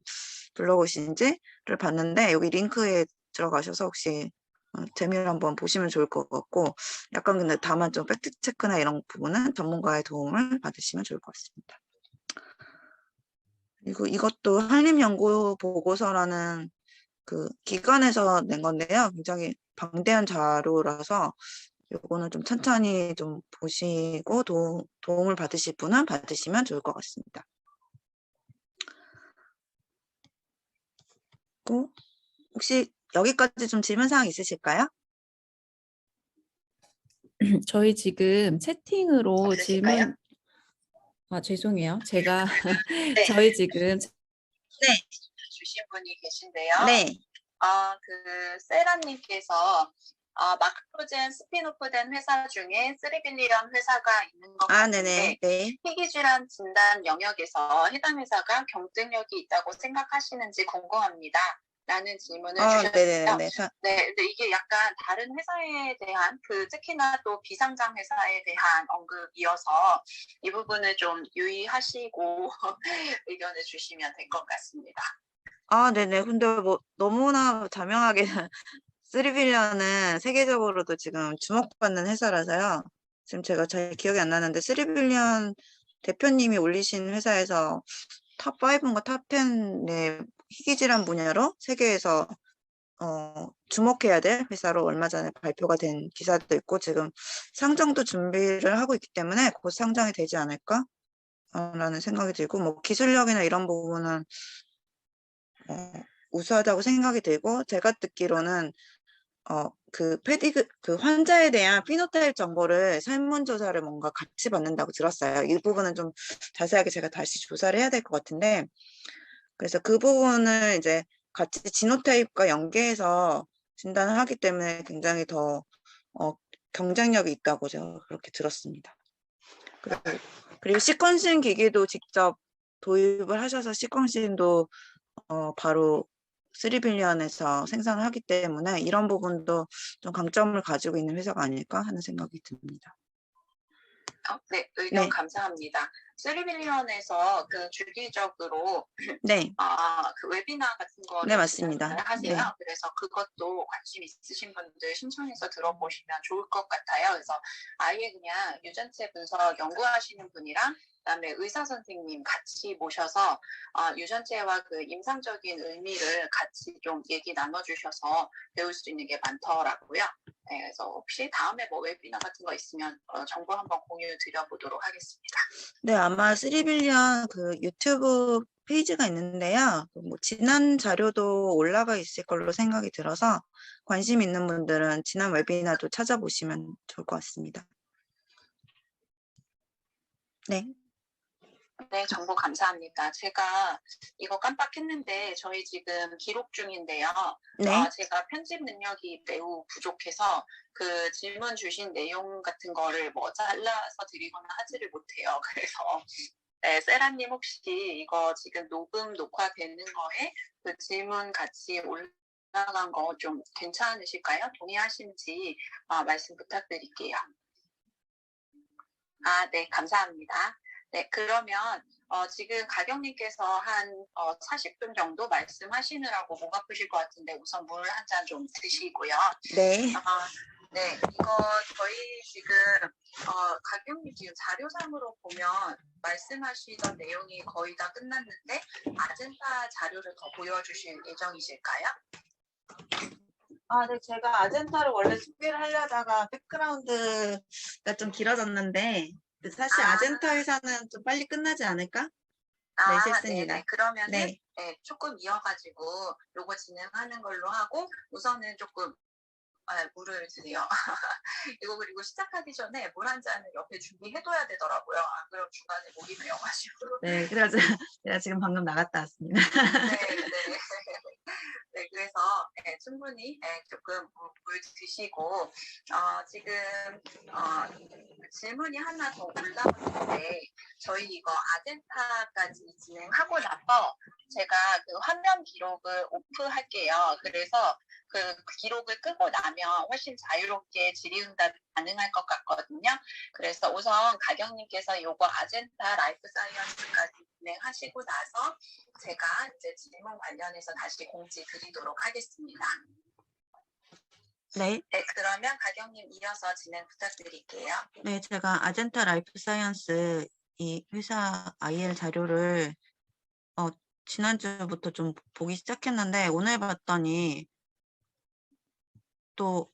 Speaker 2: 블로그신지를 봤는데 여기 링크에 들어가셔서 혹시 재미를 한번 보시면 좋을 것 같고 약간 근데 다만 좀 팩트 체크나 이런 부분은 전문가의 도움을 받으시면 좋을 것 같습니다. 그리고 이것도 한림연구보고서라는 그 기관에서 낸 건데요. 굉장히 방대한 자료라서 요거는 좀 천천히 좀 보시고 도움을 받으실 분은 받으시면 좋을 것 같습니다. 또 혹시 여기까지 좀 질문사항 있으실까요?
Speaker 3: 저희 지금 채팅으로
Speaker 1: 없으실까요?
Speaker 3: 죄송해요. 제가
Speaker 1: 네.
Speaker 3: 저희 지금
Speaker 1: 주신 분이 계신데요.
Speaker 2: 네.
Speaker 1: 그 세라님께서 마크로젠 스피노프된 회사 중에 3빌리언 회사가 있는 것 같은데
Speaker 2: 네네. 네.
Speaker 1: 희귀질환 진단 영역에서 해당 회사가 경쟁력이 있다고 생각하시는지 궁금합니다. 라는 질문을 주셨어요.
Speaker 2: 네네네.
Speaker 1: 네, 근데 이게 약간 다른 회사에 대한 특히나 또 비상장 회사에 대한 언급이어서 이 부분을 좀 유의하시고 의견을 주시면 될 것 같습니다.
Speaker 2: 네네. 근데 뭐 너무나 자명하게 3빌리언은 세계적으로도 지금 주목받는 회사라서요. 지금 제가 잘 기억이 안 나는데 3빌리언 대표님이 올리신 회사에서 탑5인가 탑10의 희귀질환 분야로 세계에서 주목해야 될 회사로 얼마 전에 발표가 된 기사도 있고 지금 상장도 준비를 하고 있기 때문에 곧 상장이 되지 않을까? 라는 생각이 들고 뭐 기술력이나 이런 부분은 우수하다고 생각이 들고 제가 듣기로는 그 환자에 대한 피노타입 정보를 설문조사를 뭔가 같이 받는다고 들었어요. 이 부분은 좀 자세하게 제가 다시 조사를 해야 될 것 같은데, 그래서 그 부분을 이제 같이 지노타입과 연계해서 진단을 하기 때문에 굉장히 더 경쟁력이 있다고 제가 그렇게 들었습니다. 그리고 시퀀싱 기기도 직접 도입을 하셔서 시퀀싱도 바로 3빌리언에서 생산을 하기 때문에 이런 부분도 좀 강점을 가지고 있는 회사가 아닐까 하는 생각이 듭니다.
Speaker 1: 네, 의견
Speaker 2: 네.
Speaker 1: 감사합니다. 3빌리언에서 주기적으로
Speaker 2: 네.
Speaker 1: 그 웨비나 같은 거를
Speaker 2: 네, 맞습니다.
Speaker 1: 진행을 하세요.
Speaker 2: 네.
Speaker 1: 그래서 그것도 관심 있으신 분들 신청해서 들어보시면 좋을 것 같아요. 그래서 아예 그냥 유전체 분석 연구하시는 분이랑 그다음에 의사 선생님 같이 모셔서 유전체와 그 임상적인 의미를 같이 좀 얘기 나눠주셔서 배울 수 있는 게 많더라고요. 네, 그래서 혹시 다음에 뭐 웨비나 같은 거 있으면 정보 한번 공유 드려보도록 하겠습니다.
Speaker 2: 네, 아마 3빌리언 그 유튜브 페이지가 있는데요. 뭐 지난 자료도 올라가 있을 걸로 생각이 들어서 관심 있는 분들은 지난 웨비나도 찾아보시면 좋을 것 같습니다. 네.
Speaker 1: 네, 정보 감사합니다. 제가 이거 깜빡했는데 저희 지금 기록 중인데요.
Speaker 2: 네.
Speaker 1: 제가 편집 능력이 매우 부족해서 그 질문 주신 내용 같은 거를 뭐 잘라서 드리거나 하지를 못해요. 그래서 네, 세라님 혹시 이거 지금 녹화되는 거에 그 질문 같이 올라간 거 좀 괜찮으실까요? 동의하시는지 말씀 부탁드릴게요. 네, 감사합니다. 네, 그러면 지금 가경님께서 한 40분 정도 말씀하시느라고 목 아프실 것 같은데 우선 물 한 잔 좀 드시고요.
Speaker 2: 네.
Speaker 1: 네, 이거 저희 지금 가경님 지금 자료상으로 보면 말씀하시던 내용이 거의 다 끝났는데 아젠타 자료를 더 보여주실 예정이실까요?
Speaker 2: 네, 제가 아젠타를 원래 소개를 하려다가 백그라운드가 좀 길어졌는데 사실 아젠타 회사는 좀 빨리 끝나지 않을까? 네, 실습니다.
Speaker 1: 네네. 그러면은
Speaker 2: 네.
Speaker 1: 조금 이어가지고 요거 진행하는 걸로 하고 우선은 조금 물을 드세요. 이거 그리고 시작하기 전에 물 한 잔을 옆에 준비해둬야 되더라고요. 안 그럼 중간에 목이 메어가지고.
Speaker 2: 네, 그래서 제가 지금 방금 나갔다 왔습니다.
Speaker 1: 네. 네, 그래서 충분히 조금 물 드시고 지금 질문이 하나 더 올라왔는데 저희 이거 아젠타까지 진행하고 나서 제가 그 화면 기록을 오프할게요. 그래서 그 기록을 끄고 나면 훨씬 자유롭게 질의응답이 가능할 것 같거든요. 그래서 우선 가경님께서 요거 아젠타 라이프 사이언스까지 진행하시고 나서 제가 이제 질문 관련해서 다시 공지 드리도록 하겠습니다.
Speaker 2: 네.
Speaker 1: 네, 그러면 가경님 이어서 진행 부탁드릴게요.
Speaker 2: 네, 제가 아젠타 라이프 사이언스 이 회사 IL 자료를 지난주부터 좀 보기 시작했는데 오늘 봤더니 또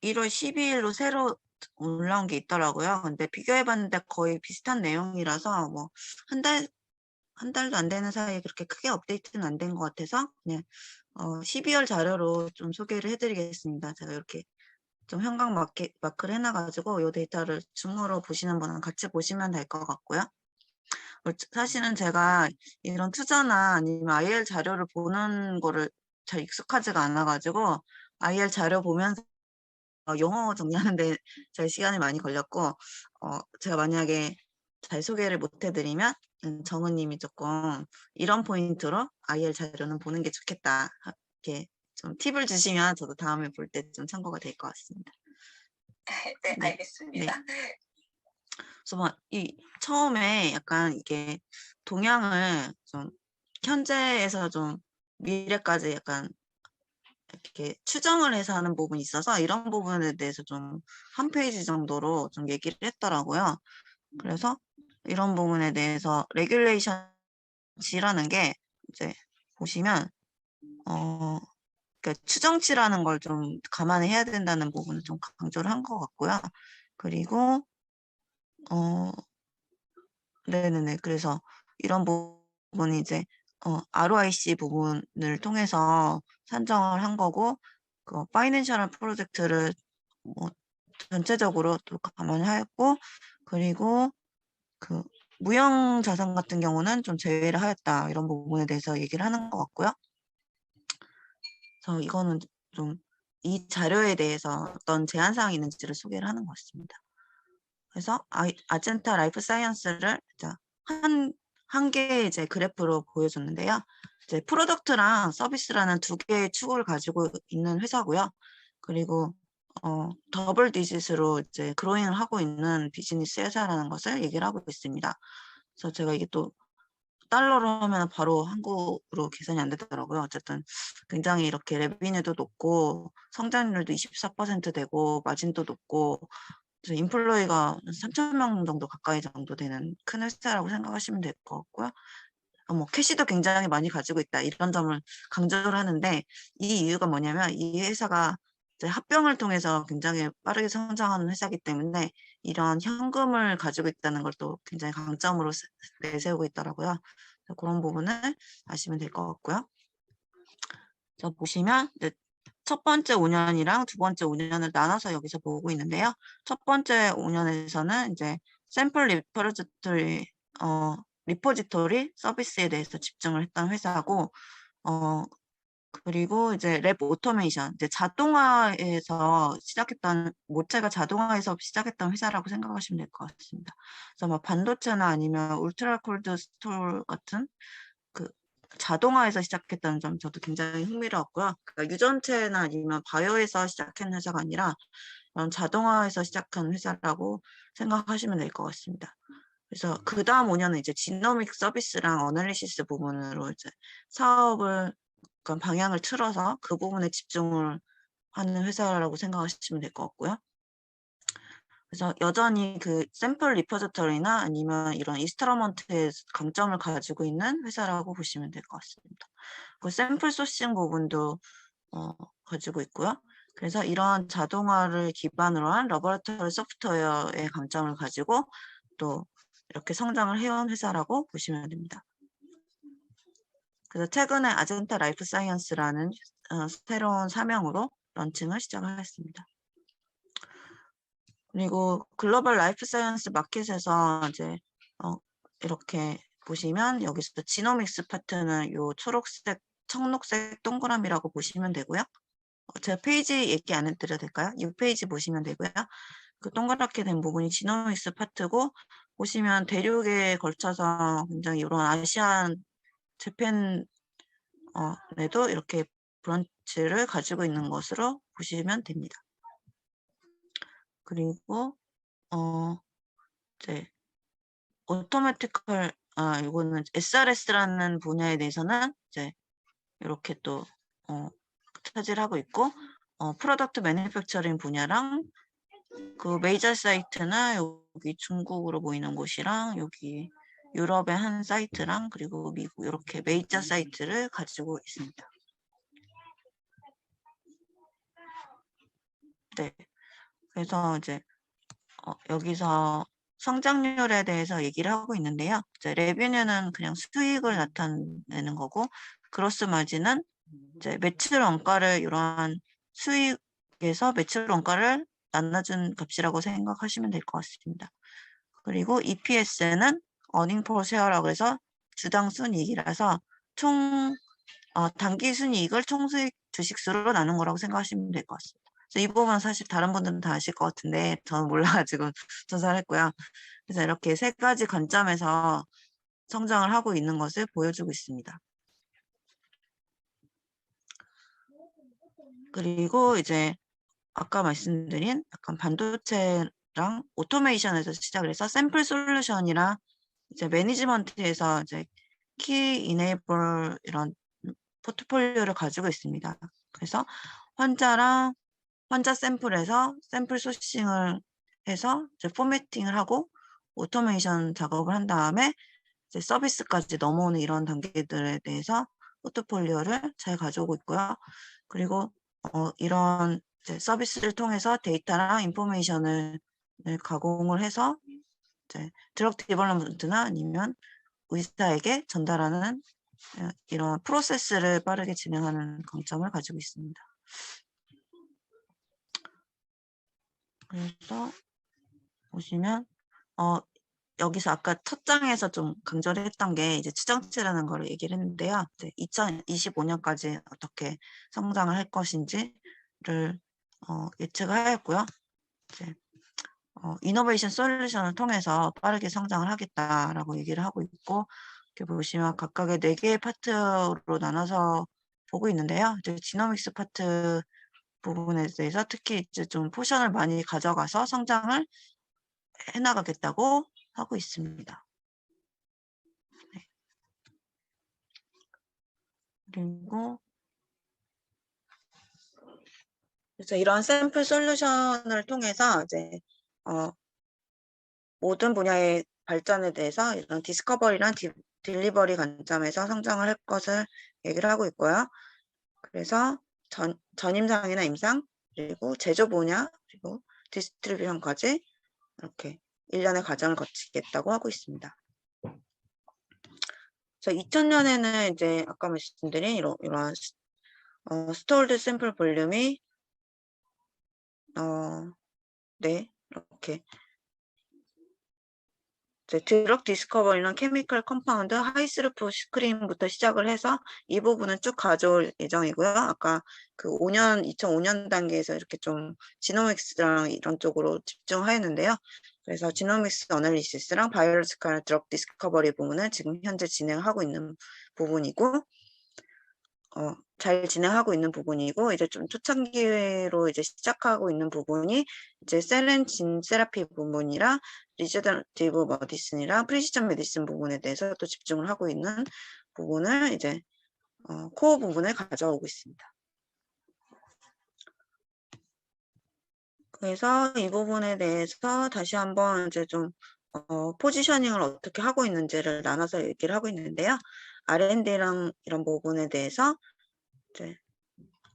Speaker 2: 1월 12일로 새로 올라온 게 있더라고요. 근데 비교해봤는데 거의 비슷한 내용이라서 뭐 한 달도 안 되는 사이에 그렇게 크게 업데이트는 안 된 것 같아서 그냥 12월 자료로 좀 소개를 해드리겠습니다. 제가 이렇게 좀 형광 마크를 해놔가지고 이 데이터를 줌으로 보시는 분은 같이 보시면 될 것 같고요. 사실은 제가 이런 투자나 아니면 IR 자료를 보는 거를 잘 익숙하지가 않아가지고 IR 자료 보면서 영어 정리하는데 제 시간이 많이 걸렸고 제가 만약에 잘 소개를 못 해드리면 정은님이 조금 이런 포인트로 IR 자료는 보는 게 좋겠다 이렇게 좀 팁을 주시면 저도 다음에 볼 때 좀 참고가 될 것 같습니다.
Speaker 1: 네,
Speaker 2: 네.
Speaker 1: 알겠습니다.
Speaker 2: 그래서 처음에 약간 이게 동향을 좀 현재에서 좀 미래까지 약간 이렇게 추정을 해서 하는 부분이 있어서 이런 부분에 대해서 좀 한 페이지 정도로 좀 얘기를 했더라고요. 그래서 이런 부분에 대해서 레귤레이션이라는 게 이제 보시면 그러니까 추정치라는 걸 좀 감안해야 된다는 부분을 좀 강조를 한 것 같고요. 그리고 네네네. 그래서 이런 부분이 이제 ROIC 부분을 통해서 산정을 한 거고 그 파이낸셜 프로젝트를 뭐 전체적으로 또 감안하였고 그리고 그 무형 자산 같은 경우는 좀 제외를 하였다 이런 부분에 대해서 얘기를 하는 것 같고요. 그래서 이거는 좀 이 자료에 대해서 어떤 제한 사항이 있는지를 소개를 하는 것 같습니다. 그래서 아젠타 라이프 사이언스를 한 개의 이제 그래프로 보여줬는데요. 이제 프로덕트랑 서비스라는 두 개의 축을 가지고 있는 회사고요. 그리고 더블 디짓으로 이제 그로잉을 하고 있는 비즈니스 회사라는 것을 얘기를 하고 있습니다. 그래서 제가 이게 또 달러로 하면 바로 한국으로 계산이 안 되더라고요. 어쨌든 굉장히 이렇게 레비뉴도 높고 성장률도 24% 되고 마진도 높고 인플로이가 3,000명 정도 가까이 정도 되는 큰 회사라고 생각하시면 될 것 같고요. 캐시도 굉장히 많이 가지고 있다 이런 점을 강조를 하는데 이 이유가 뭐냐면 이 회사가 이제 합병을 통해서 굉장히 빠르게 성장하는 회사이기 때문에 이런 현금을 가지고 있다는 걸 또 굉장히 강점으로 내세우고 있더라고요. 그런 부분을 아시면 될 것 같고요. 자, 보시면 이제 첫 번째 5년이랑 두 번째 5년을 나눠서 여기서 보고 있는데요. 첫 번째 5년에서는 이제 샘플 리포지토리 서비스에 대해서 집중을 했던 회사고, 그리고 이제 랩 오토메이션, 이제 자동화에서 시작했던, 모체가 자동화에서 시작했던 회사라고 생각하시면 될 것 같습니다. 그래서 뭐 반도체나 아니면 울트라 콜드 스토어 같은 그 자동화에서 시작했다는 점 저도 굉장히 흥미로웠고요. 그러니까 유전체나 아니면 바이오에서 시작한 회사가 아니라 이런 자동화에서 시작한 회사라고 생각하시면 될 것 같습니다. 그래서 그 다음 5년은 이제 지노믹 서비스랑 어널리시스 부분으로 이제 사업을 그러니까 방향을 틀어서 그 부분에 집중을 하는 회사라고 생각하시면 될 것 같고요. 그래서 여전히 그 샘플 리포지터리나 아니면 이런 인스트루먼트의 강점을 가지고 있는 회사라고 보시면 될 것 같습니다. 그 샘플 소싱 부분도 가지고 있고요. 그래서 이러한 자동화를 기반으로 한 러버러터리 소프트웨어의 강점을 가지고 또 이렇게 성장을 해온 회사라고 보시면 됩니다. 그래서 최근에 아젠타 라이프 사이언스라는 새로운 사명으로 런칭을 시작했습니다. 그리고 글로벌 라이프 사이언스 마켓에서 이제 이렇게 보시면 여기서 지노믹스 파트는 요 초록색, 청록색 동그라미라고 보시면 되고요. 제가 페이지 얘기 안 해드려도 될까요? 이 페이지 보시면 되고요. 그 동그랗게 된 부분이 지노믹스 파트고 보시면 대륙에 걸쳐서 굉장히 이런 아시안 재팬에도 이렇게 브런치를 가지고 있는 것으로 보시면 됩니다. 그리고 이제 오토매티컬 이거는 SRS라는 분야에 대해서는 이제 이렇게 또 차지를 하고 있고 프로덕트 매니팩처링 분야랑 그 메이저 사이트나 여기 중국으로 보이는 곳이랑 여기 유럽의 한 사이트랑 그리고 미국 이렇게 메이저 사이트를 가지고 있습니다. 네, 그래서 이제 여기서 성장률에 대해서 얘기를 하고 있는데요. 이제 레비뉴는 그냥 수익을 나타내는 거고, 그로스 마진은 이제 매출 원가를 이러한 수익에서 매출 원가를 나눠준 값이라고 생각하시면 될 것 같습니다. 그리고 EPS는 earning per share라고 해서 주당 순이익이라서 단기 순이익을 총수익 주식수로 나눈 거라고 생각하시면 될 것 같습니다. 그래서 이 부분은 사실 다른 분들은 다 아실 것 같은데 저는 몰라가지고 조사를 했고요. 그래서 이렇게 세 가지 관점에서 성장을 하고 있는 것을 보여주고 있습니다. 그리고 이제 아까 말씀드린 약간 반도체랑 오토메이션에서 시작을 해서 샘플 솔루션이랑 이제 매니지먼트에서 이제 키 이네이블 이런 포트폴리오를 가지고 있습니다. 그래서 환자 샘플에서 샘플 소싱을 해서 이제 포매팅을 하고 오토메이션 작업을 한 다음에 이제 서비스까지 넘어오는 이런 단계들에 대해서 포트폴리오를 잘 가져오고 있고요. 그리고 이런 이제 서비스를 통해서 데이터랑 인포메이션을 가공을 해서 이제 드럭 디벨롭먼트나 아니면 의사에게 전달하는 이런 프로세스를 빠르게 진행하는 강점을 가지고 있습니다. 그래서 보시면 여기서 아까 첫 장에서 좀 강조를 했던 게 이제 추정치라는 걸 얘기를 했는데요. 이제 2025년까지 어떻게 성장을 할 것인지를 예측을 하였고요. 이제 이노베이션 솔루션을 통해서 빠르게 성장을 하겠다라고 얘기를 하고 있고, 이렇게 보시면 각각의 4개의 파트로 나눠서 보고 있는데요. 이제 지노믹스 파트 부분에 대해서 특히 이제 좀 포션을 많이 가져가서 성장을 해나가겠다고 하고 있습니다. 네. 그리고 그래서 이런 샘플 솔루션을 통해서 이제 모든 분야의 발전에 대해서 이런 디스커버리랑 딜리버리 관점에서 성장을 할 것을 얘기를 하고 있고요. 그래서 전임상이나 임상, 그리고 제조 분야, 그리고 디스트리뷰션까지 이렇게 일련의 과정을 거치겠다고 하고 있습니다. 그래서 2000년에는 이제 아까 말씀드린 이러한 스토어드 샘플 볼륨이 네, 이렇게 드럭 디스커버리나 케미컬 컴파운드, 하이스루프 스크린부터 시작을 해서 이 부분은 쭉 가져올 예정이고요. 아까 그 2005년 단계에서 이렇게 좀 지노믹스랑 이런 쪽으로 집중하였는데요. 그래서 지노믹스 어널리시스랑 바이올로지컬 드럭 디스커버리 부분은 지금 현재 진행하고 있는 부분이고, 잘 진행하고 있는 부분이고, 이제 좀 초창기로 이제 시작하고 있는 부분이 이제 셀앤진 세라피 부분이랑 리저너티브 메디슨이랑 프리시전 메디슨 부분에 대해서 또 집중을 하고 있는 부분을 이제 코어 부분을 가져오고 있습니다. 그래서 이 부분에 대해서 다시 한번 이제 좀 포지셔닝을 어떻게 하고 있는지를 나눠서 얘기를 하고 있는데요. R&D랑 이런 부분에 대해서 이제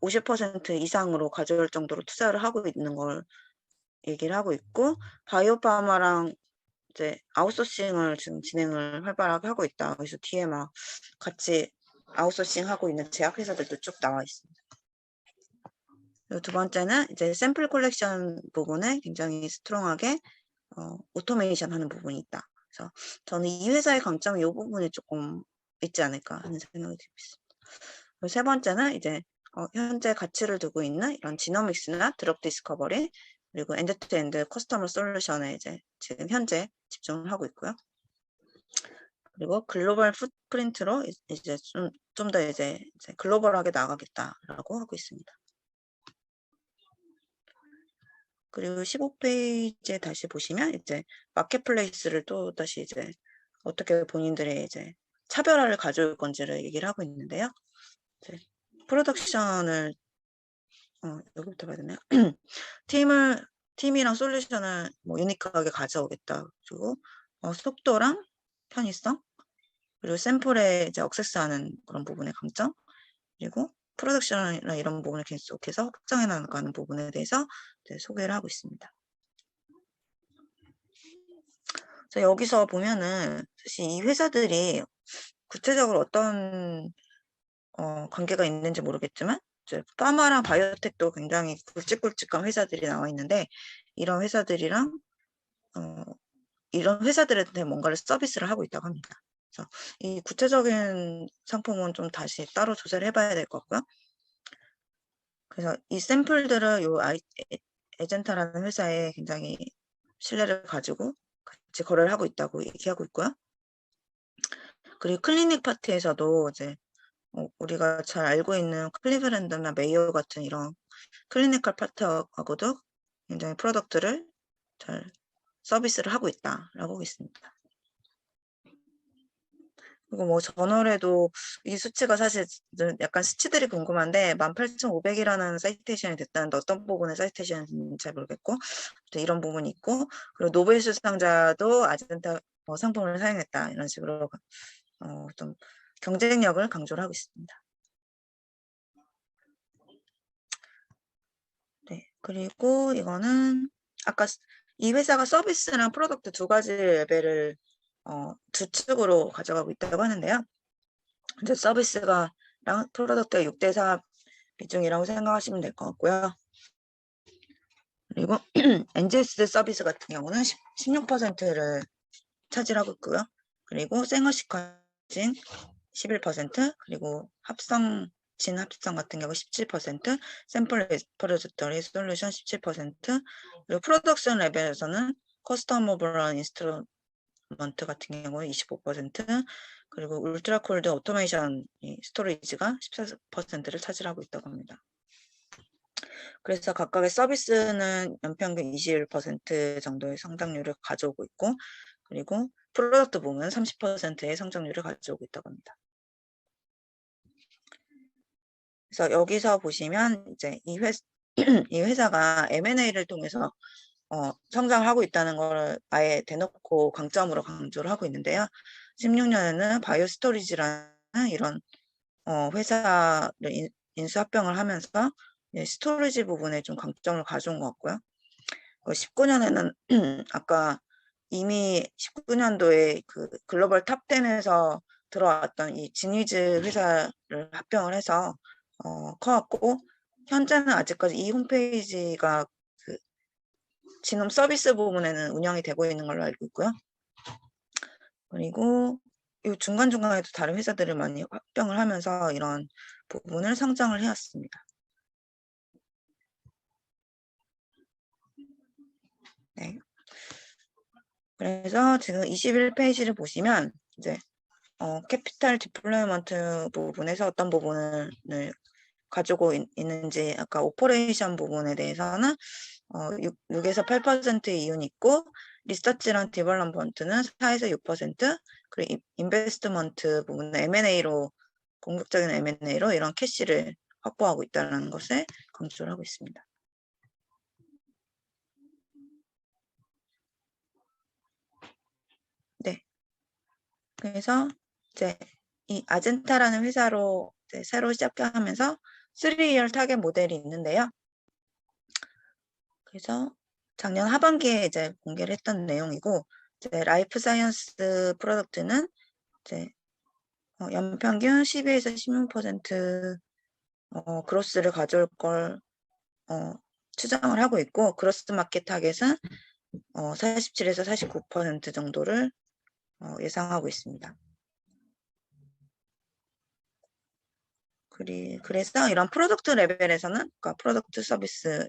Speaker 2: 50% 이상으로 가져올 정도로 투자를 하고 있는 걸 얘기를 하고 있고, 바이오파마랑 이제 아웃소싱을 지금 진행을 활발하게 하고 있다. 그래서 뒤에 막 같이 아웃소싱 하고 있는 제약회사들도 쭉 나와 있습니다. 그리고 두 번째는 이제 샘플 콜렉션 부분에 굉장히 스트롱하게 오토메이션 하는 부분이 있다. 그래서 저는 이 회사의 강점이 이 부분에 조금 있지 않을까 하는 생각이 들고 있습니다. 그리고 세 번째는 이제 현재 가치를 두고 있는 이런 지노믹스나 드럭 디스커버리, 그리고 엔드투엔드 커스터머 솔루션에 이제 지금 현재 집중을 하고 있고요. 그리고 글로벌 풋프린트로 이제 좀 더 이제 글로벌하게 나가겠다라고 하고 있습니다. 그리고 15페이지에 다시 보시면 이제 마켓플레이스를 또 다시 이제 어떻게 본인들의 이제 차별화를 가져올 건지를 얘기를 하고 있는데요. 이제 프로덕션을 여기부터 봐야 되나요? 팀이랑 솔루션을 뭐 유니크하게 가져오겠다. 그리고 속도랑 편의성, 그리고 샘플에 이제 액세스하는 그런 부분의 강점, 그리고 프로덕션이나 이런 부분을 계속해서 확장해 나가는 부분에 대해서 이제 소개를 하고 있습니다. 그래서 여기서 보면은 사실 이 회사들이 구체적으로 어떤 관계가 있는지 모르겠지만 이제 파마랑 바이오텍도 굉장히 굵직굵직한 회사들이 나와 있는데 이런 회사들이랑 이런 회사들한테 뭔가를 서비스를 하고 있다고 합니다. 그래서 이 구체적인 상품은 좀 다시 따로 조사를 해봐야 될 것 같고요. 그래서 이 샘플들을 에젠타라는 회사에 굉장히 신뢰를 가지고 같이 거래를 하고 있다고 얘기하고 있고요. 그리고 클리닉 파트에서도 이제 우리가 잘 알고 있는 클리브랜드나 메이오 같은 이런 클리니컬 파트하고도 굉장히 프로덕트를 잘 서비스를 하고 있다라고 하고 있습니다. 그리고 뭐 저널에도 이 수치가 사실 약간 수치들이 궁금한데 18,500이라는 사이테이션이 됐다는데 어떤 부분의 사이테이션인지 잘 모르겠고 이런 부분이 있고, 그리고 노벨 수상자도 아젠타 상품을 사용했다 이런 식으로 좀 경쟁력을 강조를 하고 있습니다. 네, 그리고 이거는 아까 이 회사가 서비스랑 프로덕트 두 가지 레벨을 두 축으로 가져가고 있다고 하는데요. 이제 서비스가 프로덕트가 6대4 비중이라고 생각하시면 될 것 같고요. 그리고 NGS 서비스 같은 경우는 16%를 차지하고 있고요. 그리고 생어시커진 11%, 그리고 진합성 같은 경우 17%, 샘플 레포지터리 솔루션 17%, 그리고 프로덕션 레벨에서는 커스텀 오버런 인스트루먼트 같은 경우는 25%, 그리고 울트라 콜드 오토메이션 스토리지가 14%를 차지하고 있다고 합니다. 그래서 각각의 서비스는 연평균 21% 정도의 성장률을 가져오고 있고, 그리고 프로덕트 부문은 30%의 성장률을 가져오고 있다고 합니다. 그래서 여기서 보시면 이제 이 회사가 M&A를 통해서 성장하고 있다는 걸 아예 대놓고 강점으로 강조를 하고 있는데요. 16년에는 바이오 스토리지라는 이런 회사를 인수합병을 하면서 스토리지 부분에 좀 강점을 가져온 것 같고요. 19년에는 아까 이미 19년도에 그 글로벌 탑 10에서 들어왔던 이 지니즈 회사를 합병을 해서 커왔고, 현재는 아직까지 이 홈페이지가 그 지금 서비스 부분에는 운영이 되고 있는 걸로 알고 있고요. 그리고 이 중간중간에도 다른 회사들을 많이 합병을 하면서 이런 부분을 성장을 해왔습니다. 네. 그래서 지금 21페이지를 보시면 이제 캐피탈 디플로이먼트 부분에서 어떤 부분을 가지고 있는지, 아까 오퍼레이션 부분에 대해서는 6에서 8%의 이윤이 있고, 리서치랑 디벨롭먼트는 4에서 6%, 그리고 인베스트먼트 부분은 M&A로, 공격적인 M&A로 이런 캐시를 확보하고 있다는 것을 강조를 하고 있습니다. 네. 그래서 이제 이 아젠타라는 회사로 이제 새로 시작하면서 3-year 타겟 모델이 있는데요. 그래서 작년 하반기에 이제 공개를 했던 내용이고, 이제 라이프 사이언스 프로덕트는 이제 연평균 12에서 16% 그로스를 가져올 걸 추정을 하고 있고, 그로스 마켓 타겟은 47에서 49% 정도를 예상하고 있습니다. 그래서 이런 프로덕트 레벨에서는, 그러니까 프로덕트 서비스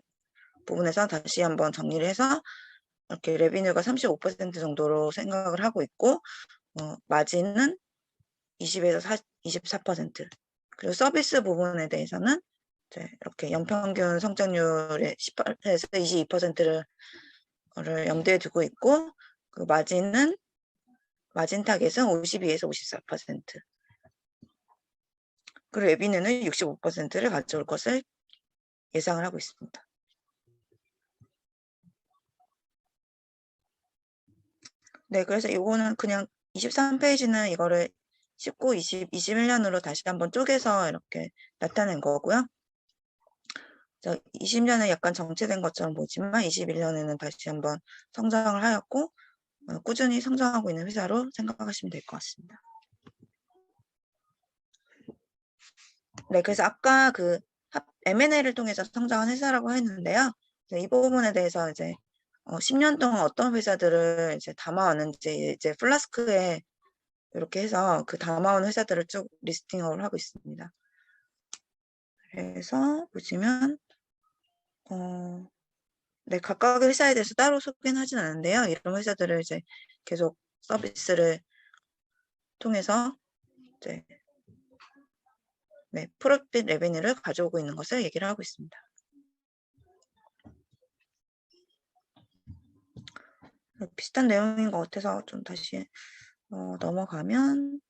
Speaker 2: 부분에서 다시 한번 정리를 해서 이렇게 레비뉴가 35% 정도로 생각을 하고 있고, 마진은 20에서 24%. 그리고 서비스 부분에 대해서는 이제 이렇게 연평균 성장률의 18에서 22%를 염두에 두고 있고, 그 마진 타겟은 52에서 54%. 그리고 레비뉴는 65%를 가져올 것을 예상을 하고 있습니다. 네, 그래서 이거는 그냥 23페이지는 이거를 19, 20, 21년으로 다시 한번 쪼개서 이렇게 나타낸 거고요. 20년에 약간 정체된 것처럼 보이지만 21년에는 다시 한번 성장을 하였고 꾸준히 성장하고 있는 회사로 생각하시면 될 것 같습니다. 네, 그래서 아까 그 M&A를 통해서 성장한 회사라고 했는데요. 이 부분에 대해서 이제 10년 동안 어떤 회사들을 이제 담아왔는지 이제 플라스크에 이렇게 해서 그 담아온 회사들을 쭉 리스팅을 하고 있습니다. 그래서 보시면 네, 각각의 회사에 대해서 따로 소개는 하진 않은데요. 이런 회사들을 이제 계속 서비스를 통해서 이제 네, 프로핏 레베뉴를 가져오고 있는 것을 얘기를 하고 있습니다. 비슷한 내용인 것 같아서 좀 다시 넘어가면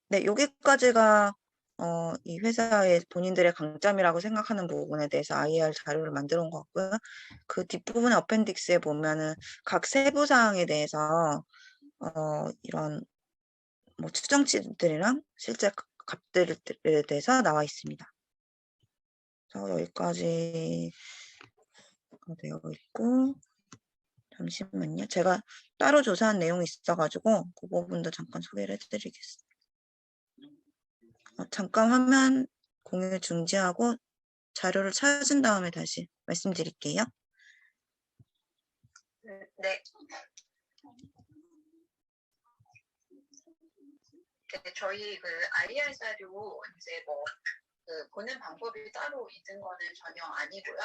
Speaker 2: 네, 여기까지가 이 회사의 본인들의 강점이라고 생각하는 부분에 대해서 IR 자료를 만들어 온 것 같고요. 그 뒷부분의 어펜딕스에 보면은 각 세부 사항에 대해서 이런 뭐 추정치들이랑 실제 값들에 대해서 나와 있습니다. 그래서 여기까지 되어 있고, 잠시만요. 제가 따로 조사한 내용이 있어가지고 그 부분도 잠깐 소개를 해드리겠습니다. 잠깐 화면 공유 중지하고 자료를 찾은 다음에 다시 말씀드릴게요.
Speaker 1: 네. 저희 그 IR 자료 이제 뭐 그 보는 방법이 따로 있는 거는 전혀 아니고요.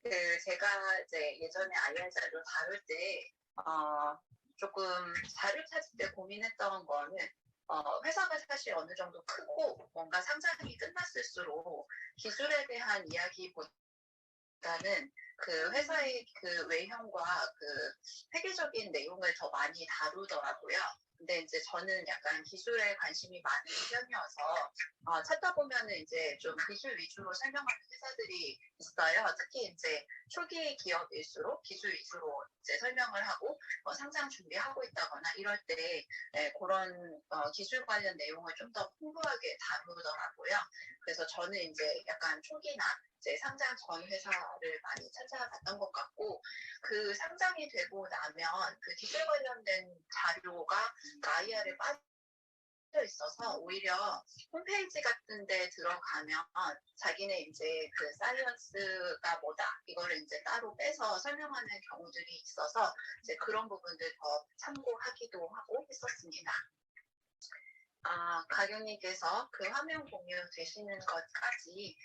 Speaker 1: 그 제가 이제 예전에 IR 자료 다룰 때 조금 자료 찾을 때 고민했던 거는 회사가 사실 어느 정도 크고 뭔가 상장이 끝났을수록 기술에 대한 이야기보다는 그 회사의 그 외형과 그 회계적인 내용을 더 많이 다루더라고요. 근데 이제 저는 약간 기술에 관심이 많은 편이어서 찾다 보면은 이제 좀 기술 위주로 설명하는 회사들이 있어요. 특히 이제 초기 기업일수록 기술 위주로 이제 설명을 하고 상장 준비하고 있다거나 이럴 때 그런 기술 관련 내용을 좀 더 풍부하게 다루더라고요. 그래서 저는 이제 약간 초기나 이제 상장 전 회사를 많이 찾아봤던 것 같고, 그 상장이 되고 나면 그 기술 관련된 자료가 IR에 빠져 있어서 오히려 홈페이지 같은 데 들어가면 자기네 이제 그 사이언스가 뭐다 이거를 이제 따로 빼서 설명하는 경우들이 있어서 이제 그런 부분들 더 참고하기도 하고 했었습니다. 가경님께서 그 화면 공유 되시는 것까지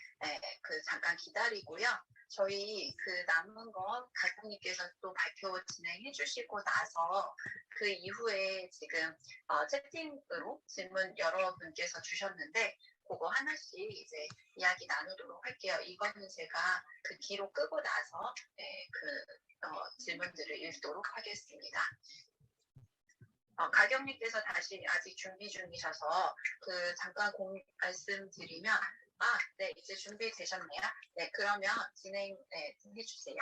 Speaker 1: 그 잠깐 기다리고요. 저희 그 남은 건 가경님께서 또 발표 진행해 주시고 나서 그 이후에 지금 채팅으로 질문 여러분께서 주셨는데 그거 하나씩 이제 이야기 나누도록 할게요. 이거는 제가 그 기록 끄고 나서 질문들을 읽도록 하겠습니다. 가경님께서 다시 아직 준비 중이셔서 그 잠깐 말씀드리면 네, 이제 준비되셨네요. 네, 그러면 진행해 주세요.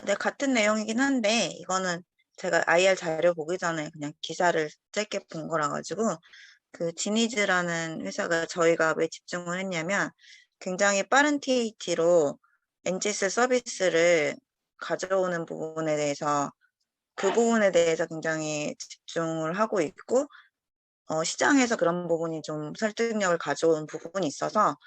Speaker 2: 네, 같은 내용이긴 한데 이거는 제가 IR 자료 보기 전에 그냥 기사를 짧게 본 거라 가지고 그 지니즈라는 회사가 저희가 왜 집중을 했냐면 굉장히 빠른 TAT로 NGS 서비스를 가져오는 부분에 대해서 그 부분에 대해서 굉장히 집중을 하고 있고 시장에서 그런 부분이 좀 설득력을 가져온 부분이 있어서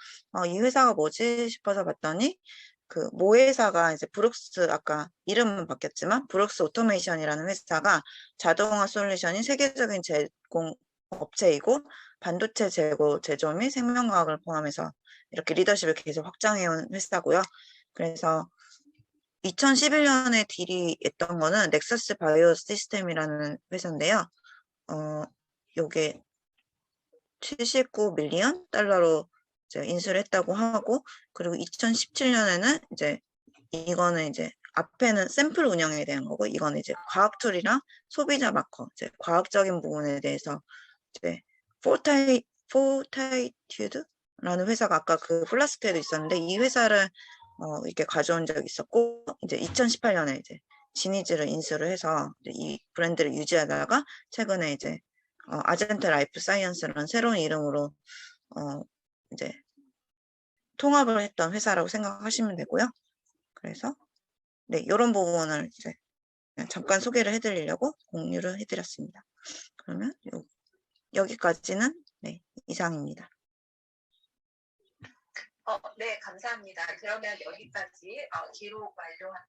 Speaker 2: 이 회사가 뭐지 싶어서 봤더니 그 모 회사가 이제 브룩스 아까 이름은 바뀌었지만 브룩스 오토메이션이라는 회사가 자동화 솔루션인 세계적인 제공 업체이고 반도체 재고 제조 및 생명과학을 포함해서 이렇게 리더십을 계속 확장해온 회사고요. 그래서 2011년에 딜이 했던 거는 넥서스 바이오 시스템이라는 회사인데요. 요게 79밀리언 달러로 이제 인수를 했다고 하고, 그리고 2017년에는 이제 이거는 이제 앞에는 샘플 운영에 대한 거고, 이거는 이제 과학 툴이랑 소비자 마커, 이제 과학적인 부분에 대해서 이제 포타이튜드라는 회사가 아까 그 플라스크에도 있었는데, 이 회사를 이렇게 가져온 적이 있었고, 이제 2018년에 이제 지니즈를 인수를 해서 이제 이 브랜드를 유지하다가 최근에 이제 아젠트 라이프 사이언스라는 새로운 이름으로 이제 통합을 했던 회사라고 생각하시면 되고요. 그래서 네, 이런 부분을 이제 그냥 잠깐 소개를 해드리려고 공유를 해드렸습니다. 그러면 여기까지는 네, 이상입니다.
Speaker 1: 네, 감사합니다. 그러면 여기까지 기록 완료합니다.